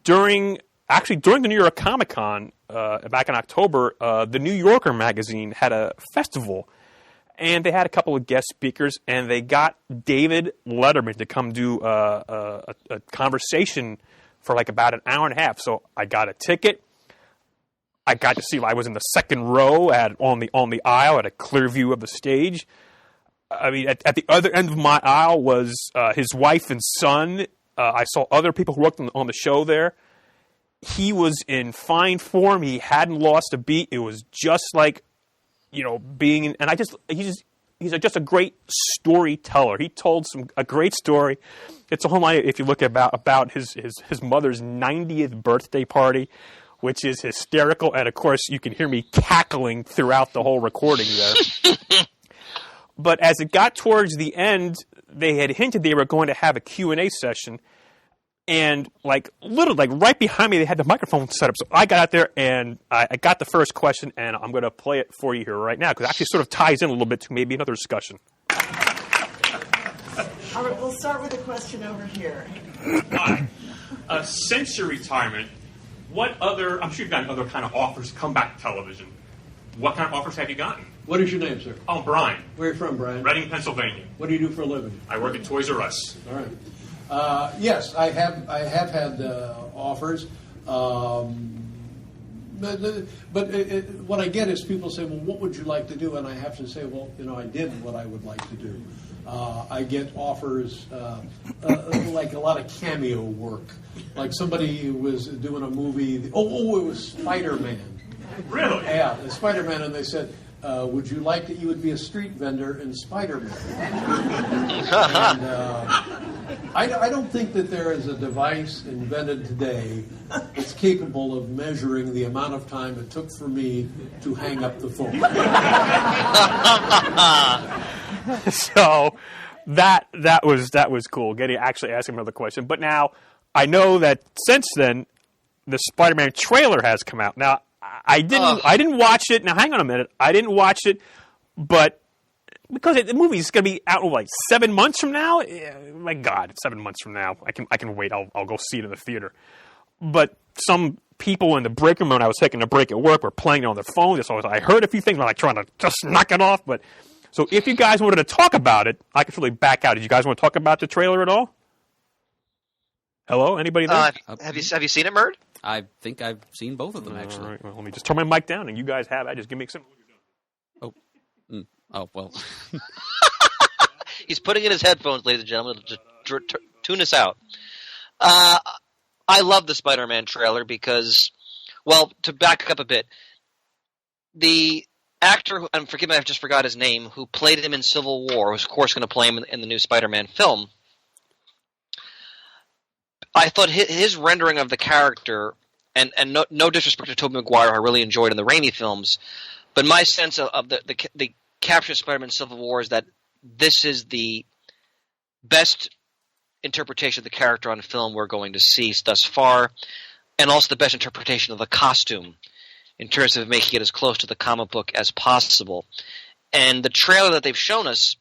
During the New York Comic Con back in October, the New Yorker magazine had a festival, and they had a couple of guest speakers, and they got David Letterman to come do a conversation for like about an hour and a half. So I got a ticket. I got to see. I was in the second row on the aisle, at a clear view of the stage. I mean, at the other end of my aisle was his wife and son. I saw other people who worked on the show there. He was in fine form. He hadn't lost a beat. It was just like, being in, and he's just a great storyteller. He told a great story. It's a whole line if you look about his mother's 90th birthday party, which is hysterical. And of course, you can hear me cackling throughout the whole recording there. But as it got towards the end, they had hinted they were going to have a Q&A session. And literally right behind me, they had the microphone set up. So I got out there and I got the first question, and I'm going to play it for you here right now because it actually sort of ties in a little bit to maybe another discussion. All right, we'll start with a question over here. Hi. Since your retirement, I'm sure you've gotten other kind of offers to come back to television. What kind of offers have you gotten? What is your name, sir? Oh, Brian. Where are you from, Brian? Reading, Pennsylvania. What do you do for a living? I work at Toys R Us. All right. Yes, I have had offers. But what I get is people say, well, what would you like to do? And I have to say, well, I did what I would like to do. I get offers like a lot of cameo work. Like somebody was doing a movie. It was Spider-Man. Really? Yeah, the Spider-Man, and they said, would you like that you would be a street vendor in Spider-Man? And, I don't think that there is a device invented today that's capable of measuring the amount of time it took for me to hang up the phone. So that was cool. Getting actually asking another question. But now I know that since then the Spider-Man trailer has come out. Now I didn't watch it. Now hang on a minute. I didn't watch it, but because the movie's going to be out in 7 months from now. My God, 7 months from now. I can wait. I'll go see it in the theater. But some people in the break room when I was taking a break at work were playing it on their phone. So I heard a few things, trying to just knock it off. But so if you guys wanted to talk about it, I could really back out. Did you guys want to talk about the trailer at all? Hello, anybody there? Have you seen it, Murd? I think I've seen both of them, actually. All right, well, let me just turn my mic down, and you guys have it. Just give me some. Oh, well. He's putting in his headphones, ladies and gentlemen, to tune us out. I love the Spider-Man trailer because, well, to back up a bit, the actor, and forgive me, I just forgot his name, who played him in Civil War, was of course going to play him in the new Spider-Man film. I thought his rendering of the character, and no disrespect to Tobey Maguire, who I really enjoyed in the Raimi films, but my sense of the capture of Spider-Man in Civil War is that this is the best interpretation of the character on film we're going to see thus far, and also the best interpretation of the costume in terms of making it as close to the comic book as possible. And the trailer that they've shown us,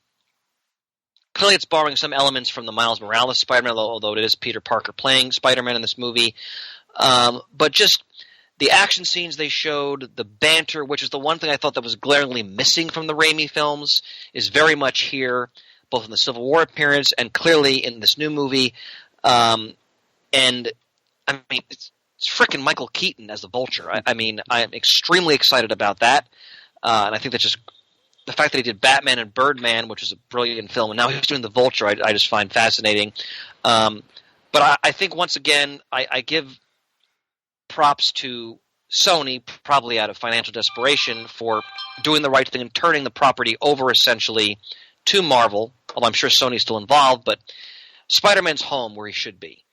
clearly it's borrowing some elements from the Miles Morales Spider-Man, although it is Peter Parker playing Spider-Man in this movie. But just the action scenes they showed, the banter, which is the one thing I thought that was glaringly missing from the Raimi films, is very much here, both in the Civil War appearance and clearly in this new movie. And, I mean, it's frickin' Michael Keaton as the Vulture. I mean, I am extremely excited about that. And I think that just the fact that he did Batman and Birdman, which is a brilliant film, and now he's doing the Vulture, I just find fascinating. But I think, once again, I give props to Sony, probably out of financial desperation, for doing the right thing and turning the property over, essentially, to Marvel, although I'm sure Sony's still involved, but Spider-Man's home where he should be.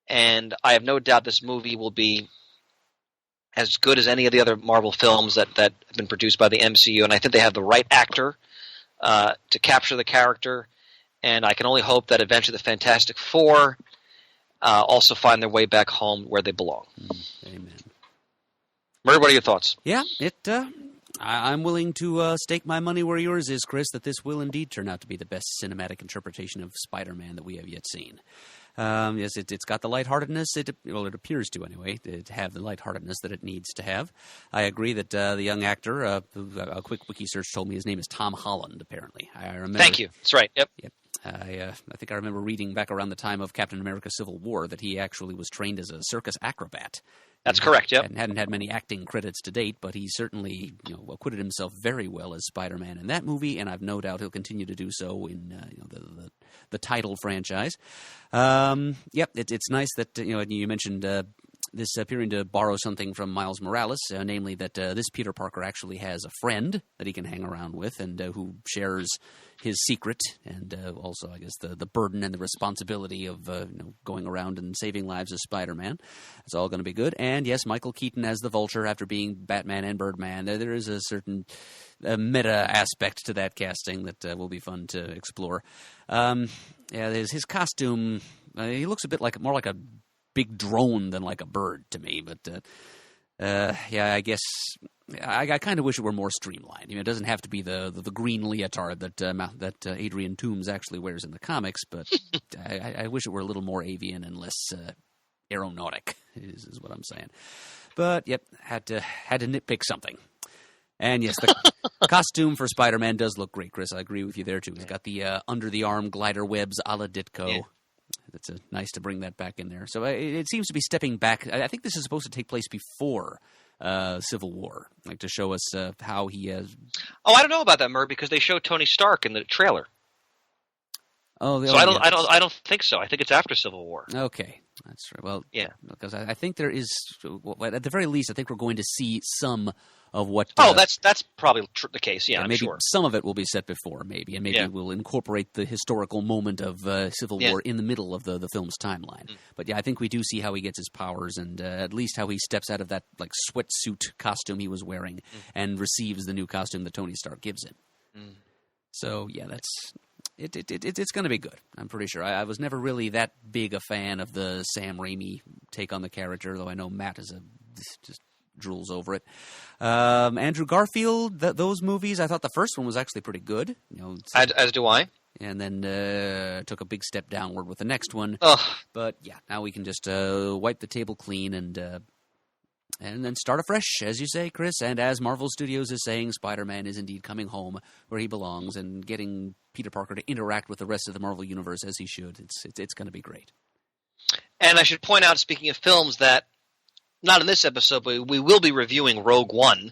And I have no doubt this movie will be as good as any of the other Marvel films that have been produced by the MCU, and I think they have the right actor to capture the character, and I can only hope that eventually the Fantastic Four also find their way back home where they belong. Amen. Murray, what are your thoughts? Yeah, I'm willing to stake my money where yours is, Chris, that this will indeed turn out to be the best cinematic interpretation of Spider-Man that we have yet seen. Yes, it's got the lightheartedness. It appears to, anyway, to have the lightheartedness that it needs to have. I agree that the young actor, a quick wiki search told me his name is Tom Holland, apparently. I remember. Thank you. That's right. Yep. I think I remember reading back around the time of Captain America Civil War that he actually was trained as a circus acrobat. That's correct, yep. And hadn't had many acting credits to date, but he certainly acquitted himself very well as Spider-Man in that movie, and I've no doubt he'll continue to do so in the title franchise. It's nice that you mentioned this appearing to borrow something from Miles Morales, namely that this Peter Parker actually has a friend that he can hang around with and who shares his secret and also, I guess, the burden and the responsibility of going around and saving lives as Spider-Man. It's all going to be good. And, yes, Michael Keaton as the Vulture after being Batman and Birdman. There is a certain meta aspect to that casting that will be fun to explore. His costume, he looks a bit more like a big drone than like a bird to me, but I guess I kind of wish it were more streamlined. It doesn't have to be the green leotard that Adrian Toomes actually wears in the comics, but I wish it were a little more avian and less aeronautic. Is what I'm saying. But yep, had to nitpick something. And yes, the costume for Spider-Man does look great, Chris. I agree with you there too. He's got the under the arm glider webs a la Ditko. Yeah. It's nice to bring that back in there. So it seems to be stepping back. I think this is supposed to take place before Civil War, like to show us how he has. Oh, I don't know about that, Murr, because they showed Tony Stark in the trailer. Oh, so I don't think so. I think it's after Civil War. Okay, that's right. Well, yeah, because I think there is, at the very least, I think we're going to see some of what. That's probably the case. Yeah, I'm maybe sure. Some of it will be set before, and maybe we'll incorporate the historical moment of Civil War in the middle of the film's timeline. But yeah, I think we do see how he gets his powers, and at least how he steps out of that sweatsuit costume he was wearing and receives the new costume that Tony Stark gives him. So yeah, that's. It's going to be good. I'm pretty sure. I was never really that big a fan of the Sam Raimi take on the character, though I know Matt just drools over it. Andrew Garfield, those movies, I thought the first one was actually pretty good. As do I. And then took a big step downward with the next one. Ugh. But yeah, now we can just wipe the table clean and then start afresh, as you say, Chris. And as Marvel Studios is saying, Spider-Man is indeed coming home where he belongs and getting Peter Parker to interact with the rest of the Marvel Universe as he should. It's going to be great. And I should point out, speaking of films, that not in this episode, but we will be reviewing Rogue One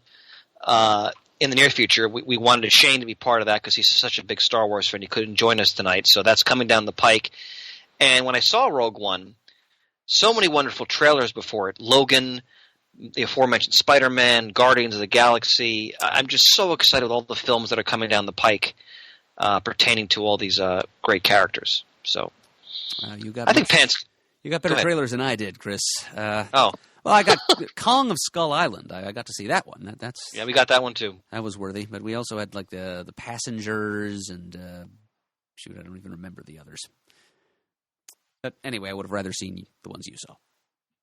in the near future. We wanted Shane to be part of that because he's such a big Star Wars fan. He couldn't join us tonight, so that's coming down the pike. And when I saw Rogue One, so many wonderful trailers before it. Logan, the aforementioned Spider-Man, Guardians of the Galaxy. I'm just so excited with all the films that are coming down the pike pertaining to all these great characters. So You got better trailers than I did, Chris. Well, I got Kong of Skull Island. I got to see that one. Yeah, we got that one too. That was worthy. But we also had like the Passengers and I don't even remember the others. But anyway, I would have rather seen the ones you saw.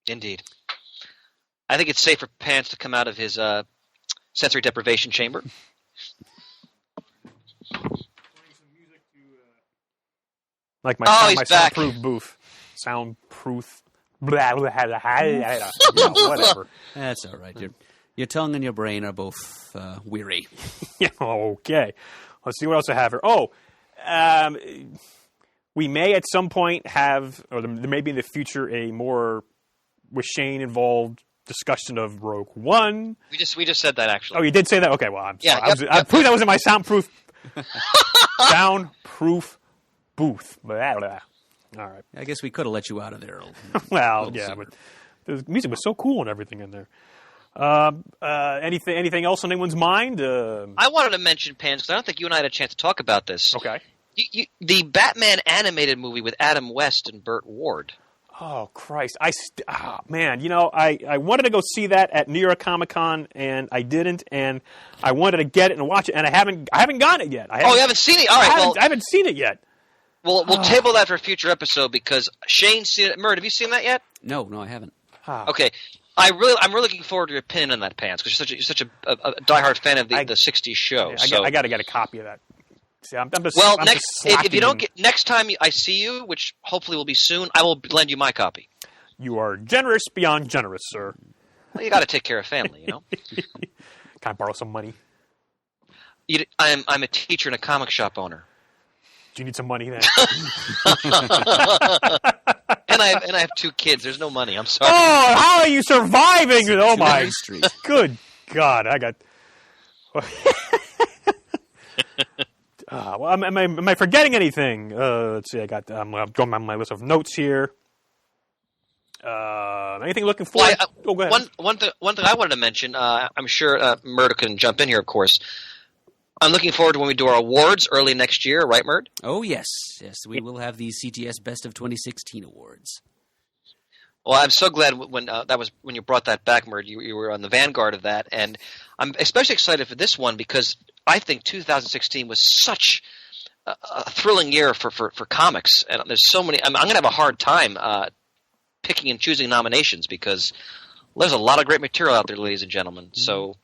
Indeed. I think it's safe for Pants to come out of his sensory deprivation chamber. Like my he's back. soundproof booth. Soundproof. Blah, blah, blah, blah, whatever. That's all right. Your tongue and your brain are both weary. Yeah, okay. Let's see what else I have here. We may at some point have, or there may be in the future, a more with Shane involved discussion of Rogue One. We just said that actually. Oh, you did say that? Okay, well, I'm sorry. Yep, I proved that was in my soundproof booth. Blah, blah. All right. I guess we could have let you out of there. Well, yeah, but the music was so cool and everything in there. Anything else on anyone's mind? I wanted to mention, Pans, because I don't think you and I had a chance to talk about this. Okay. The Batman animated movie with Adam West and Burt Ward. Oh, Christ. Man, I wanted to go see that at New York Comic Con, and I didn't, and I wanted to get it and watch it, and I haven't gotten it yet. You haven't seen it? All right, I haven't seen it yet. Well, we'll table that for a future episode because Shane's seen it. Murd, have you seen that yet? No, I haven't. Okay. I'm really looking forward to your opinion on that, Pants, because you're such a diehard fan of the 60s show. Yeah, I got to get a copy of that. See, next time I see you, which hopefully will be soon, I will lend you my copy. You are generous beyond generous, sir. Well, you got to take care of family, you know. Can I borrow some money? I'm a teacher and a comic shop owner. Do you need some money then? And I have 2 kids. There's no money. I'm sorry. Oh, how are you surviving? Oh my good God! I got. Am I forgetting anything? Let's see. I'm going on my list of notes here. Anything looking forward? Go ahead. One thing I wanted to mention. I'm sure Murdo can jump in here, of course. I'm looking forward to when we do our awards early next year, right, Murd? Oh, yes. Yes, we will have the CTS Best of 2016 awards. Well, I'm so glad when you brought that back, Murd. You were on the vanguard of that, and I'm especially excited for this one because I think 2016 was such a thrilling year for comics, and there's so many. I'm going to have a hard time picking and choosing nominations because there's a lot of great material out there, ladies and gentlemen. Mm-hmm. So.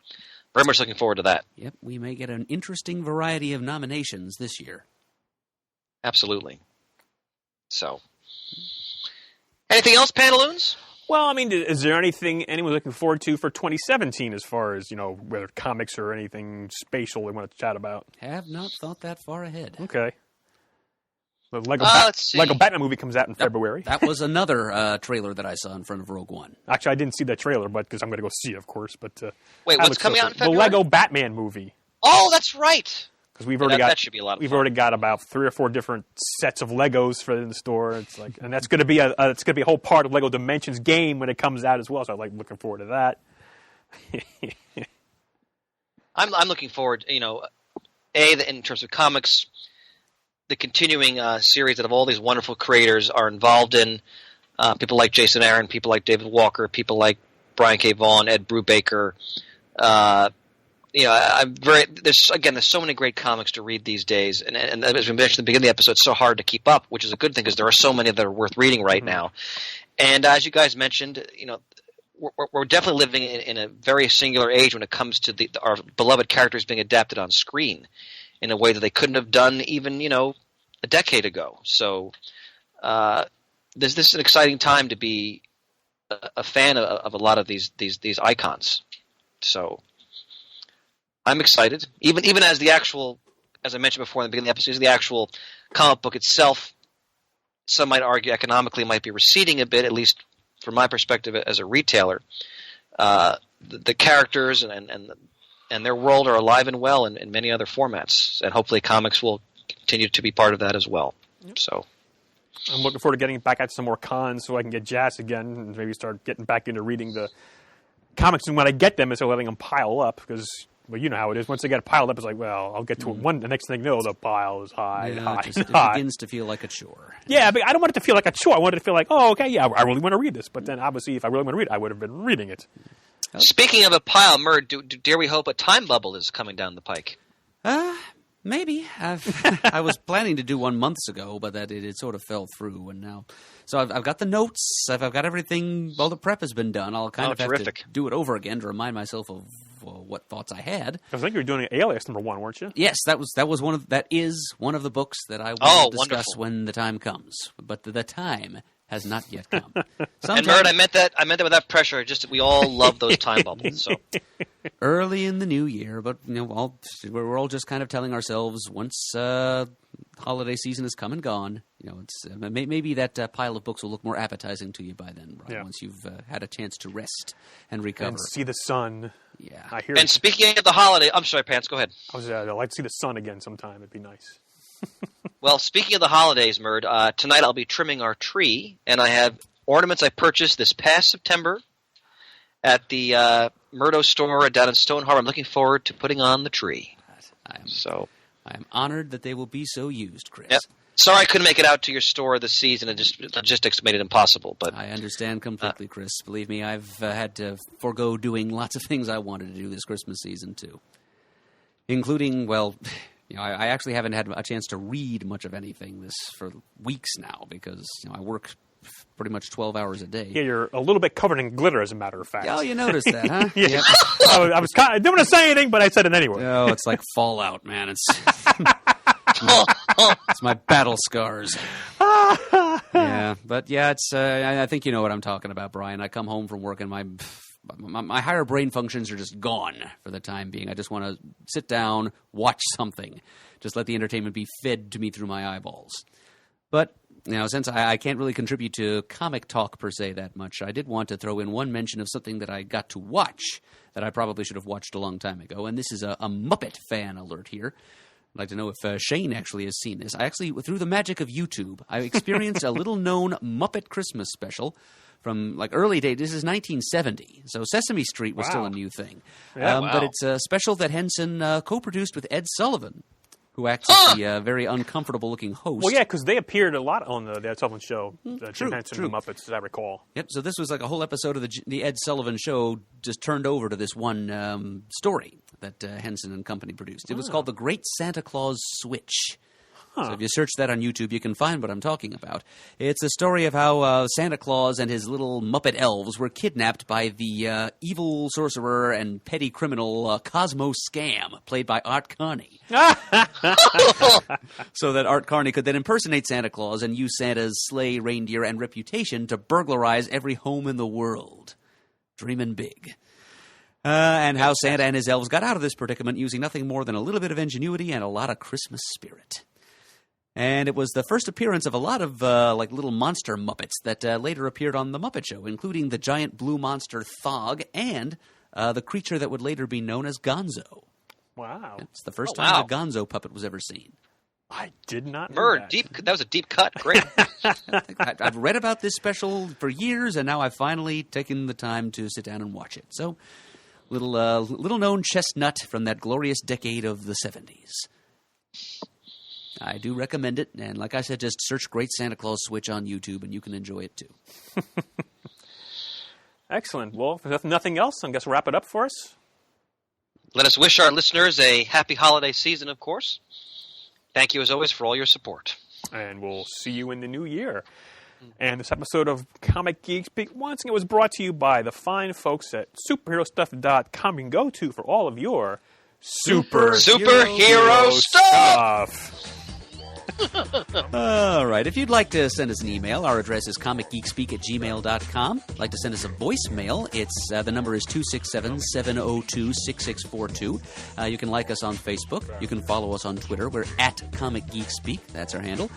Very much looking forward to that. Yep, we may get an interesting variety of nominations this year. Absolutely. So, anything else, Pantaloons? Well, I mean, is there anything anyone's looking forward to for 2017 as far as, whether comics or anything spatial they want to chat about? Have not thought that far ahead. Okay. The Lego Batman movie comes out in February. That was another trailer that I saw in front of Rogue One. Actually, I didn't see that trailer, but because I'm going to go see it, of course. But wait, what's coming out in February? The Lego Batman movie. Oh, that's right. Because we've already got that should be a lot of we've fun. already got about 3 or 4 different sets of Legos for in the store. It's like, and that's going to be a whole part of Lego Dimensions game when it comes out as well. So I'm looking forward to that. I'm looking forward. In terms of comics. The continuing series that all these wonderful creators are involved in, people like Jason Aaron, people like David Walker, people like Brian K. Vaughan, Ed Brubaker. There's so many great comics to read these days, and as we mentioned at the beginning of the episode, it's so hard to keep up, which is a good thing because there are so many that are worth reading right now. And as you guys mentioned, we're definitely living in a very singular age when it comes to our beloved characters being adapted on screen in a way that they couldn't have done even, a decade ago. So this is an exciting time to be a fan of a lot of these icons. So I'm excited. Even as the actual, as I mentioned before in the beginning of the episode, the actual comic book itself, some might argue economically might be receding a bit, at least from my perspective as a retailer, the characters and their world are alive and well in many other formats, and hopefully comics will continue to be part of that as well. Yep. So I'm looking forward to getting back at some more cons so I can get jazzed again and maybe start getting back into reading the comics. And when I get them, instead of letting them pile up, because well, you know how it is. Once they get piled up, it's like, well, I'll get to it one. The next thing you know, the pile is high, high, it high. begins to feel like a chore. Yeah, but I don't want it to feel like a chore. I want it to feel like, oh, okay, yeah, I really want to read this. But then, obviously, if I really want to read it, I would have been reading it. Speaking of a pile, Murd, dare we hope a time bubble is coming down the pike? Maybe. I was planning to do one months ago, but that it sort of fell through, and now, so I've got the notes. I've got everything. All the prep has been done. I'll kind of have to do it over again to remind myself of what thoughts I had. I think you were doing Alias #1, weren't you? Yes, that is one of the books that I will discuss when the time comes. But the time has not yet come. And Murd, I meant that without pressure. Just we all love those time bubbles. So early in the new year, but we're all just kind of telling ourselves once holiday season has come and gone. It's maybe that pile of books will look more appetizing to you by then, Brian, yeah. once you've had a chance to rest and recover and see the sun. Yeah, I hear. And speaking of the holiday, I'm sorry, Pants. Go ahead. I'd like to see the sun again sometime. It'd be nice. Well, speaking of the holidays, Murd, tonight I'll be trimming our tree, and I have ornaments I purchased this past September at the Murdo store down in Stone Harbor. I'm looking forward to putting on the tree. I'm honored that they will be so used, Chris. Yep. Sorry I couldn't make it out to your store this season, and just logistics made it impossible. But I understand completely, Chris. Believe me, I've had to forego doing lots of things I wanted to do this Christmas season, too. Including, well, I actually haven't had a chance to read much of anything for weeks now because I work pretty much 12 hours a day. Yeah, you're a little bit covered in glitter, as a matter of fact. Oh, you noticed that, huh? Yeah. Yep. I didn't want to say anything, but I said it anyway. Oh, it's like Fallout, man. It's my battle scars. Yeah, but yeah, it's. I think you know what I'm talking about, Brian. I come home from work and my higher brain functions are just gone for the time being. I just want to sit down, watch something, just let the entertainment be fed to me through my eyeballs. But since I can't really contribute to comic talk per se that much, I did want to throw in one mention of something that I got to watch that I probably should have watched a long time ago, and this is a Muppet fan alert here. I'd like to know if Shane actually has seen this. I actually, through the magic of YouTube, I experienced a little-known Muppet Christmas special from early days. This is 1970, so Sesame Street was still a new thing. Yeah, But it's a special that Henson co-produced with Ed Sullivan, who acts as the very uncomfortable-looking host. Well, yeah, because they appeared a lot on the Ed Sullivan Show, Jim Henson and the Muppets, as I recall. Yep, so this was like a whole episode of the Ed Sullivan Show just turned over to this one story that Henson and company produced. It was called The Great Santa Claus Switch. So if you search that on YouTube, you can find what I'm talking about. It's the story of how Santa Claus and his little Muppet elves were kidnapped by the evil sorcerer and petty criminal Cosmo Scam, played by Art Carney. So that Art Carney could then impersonate Santa Claus and use Santa's sleigh, reindeer, and reputation to burglarize every home in the world. Dreamin' big. And how Santa and his elves got out of this predicament using nothing more than a little bit of ingenuity and a lot of Christmas spirit. And it was the first appearance of a lot of little monster Muppets that later appeared on The Muppet Show, including the giant blue monster Thog and the creature that would later be known as Gonzo. Wow. It's the first time the Gonzo puppet was ever seen. I did not know Murd, that. that was a deep cut. Great. I've read about this special for years, and now I've finally taken the time to sit down and watch it. So, little-known chestnut from that glorious decade of the 70s. I do recommend it, and like I said, just search Great Santa Claus Switch on YouTube, and you can enjoy it too. Excellent. Well, if nothing else, I guess we'll wrap it up for us. Let us wish our listeners a happy holiday season, of course. Thank you, as always, for all your support. And we'll see you in the new year. And this episode of Comic Geek Speak once again was brought to you by the fine folks at superherostuff.com. You can go to for all of your superhero stuff. All right. If you'd like to send us an email, our address is comicgeekspeak@gmail.com. Like to send us a voicemail, it's the number is 267-702-6642. You can like us on Facebook. You can follow us on Twitter. We're at Comic Geek Speak. That's our handle.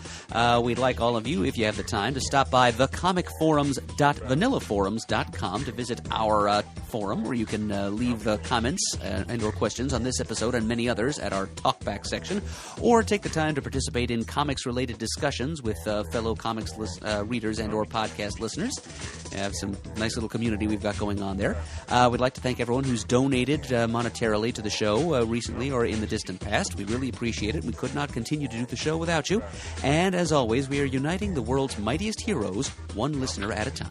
We'd like all of you, if you have the time, to stop by thecomicforums.vanillaforums.com to visit our forum where you can leave comments and or questions on this episode and many others at our talkback section, or take the time to participate in comics-related discussions with fellow comics readers and or podcast listeners. We have some nice little community we've got going on there. We'd like to thank everyone who's donated monetarily to the show recently or in the distant past. We really appreciate it. We could not continue to do the show without you. And as always, we are uniting the world's mightiest heroes, one listener at a time.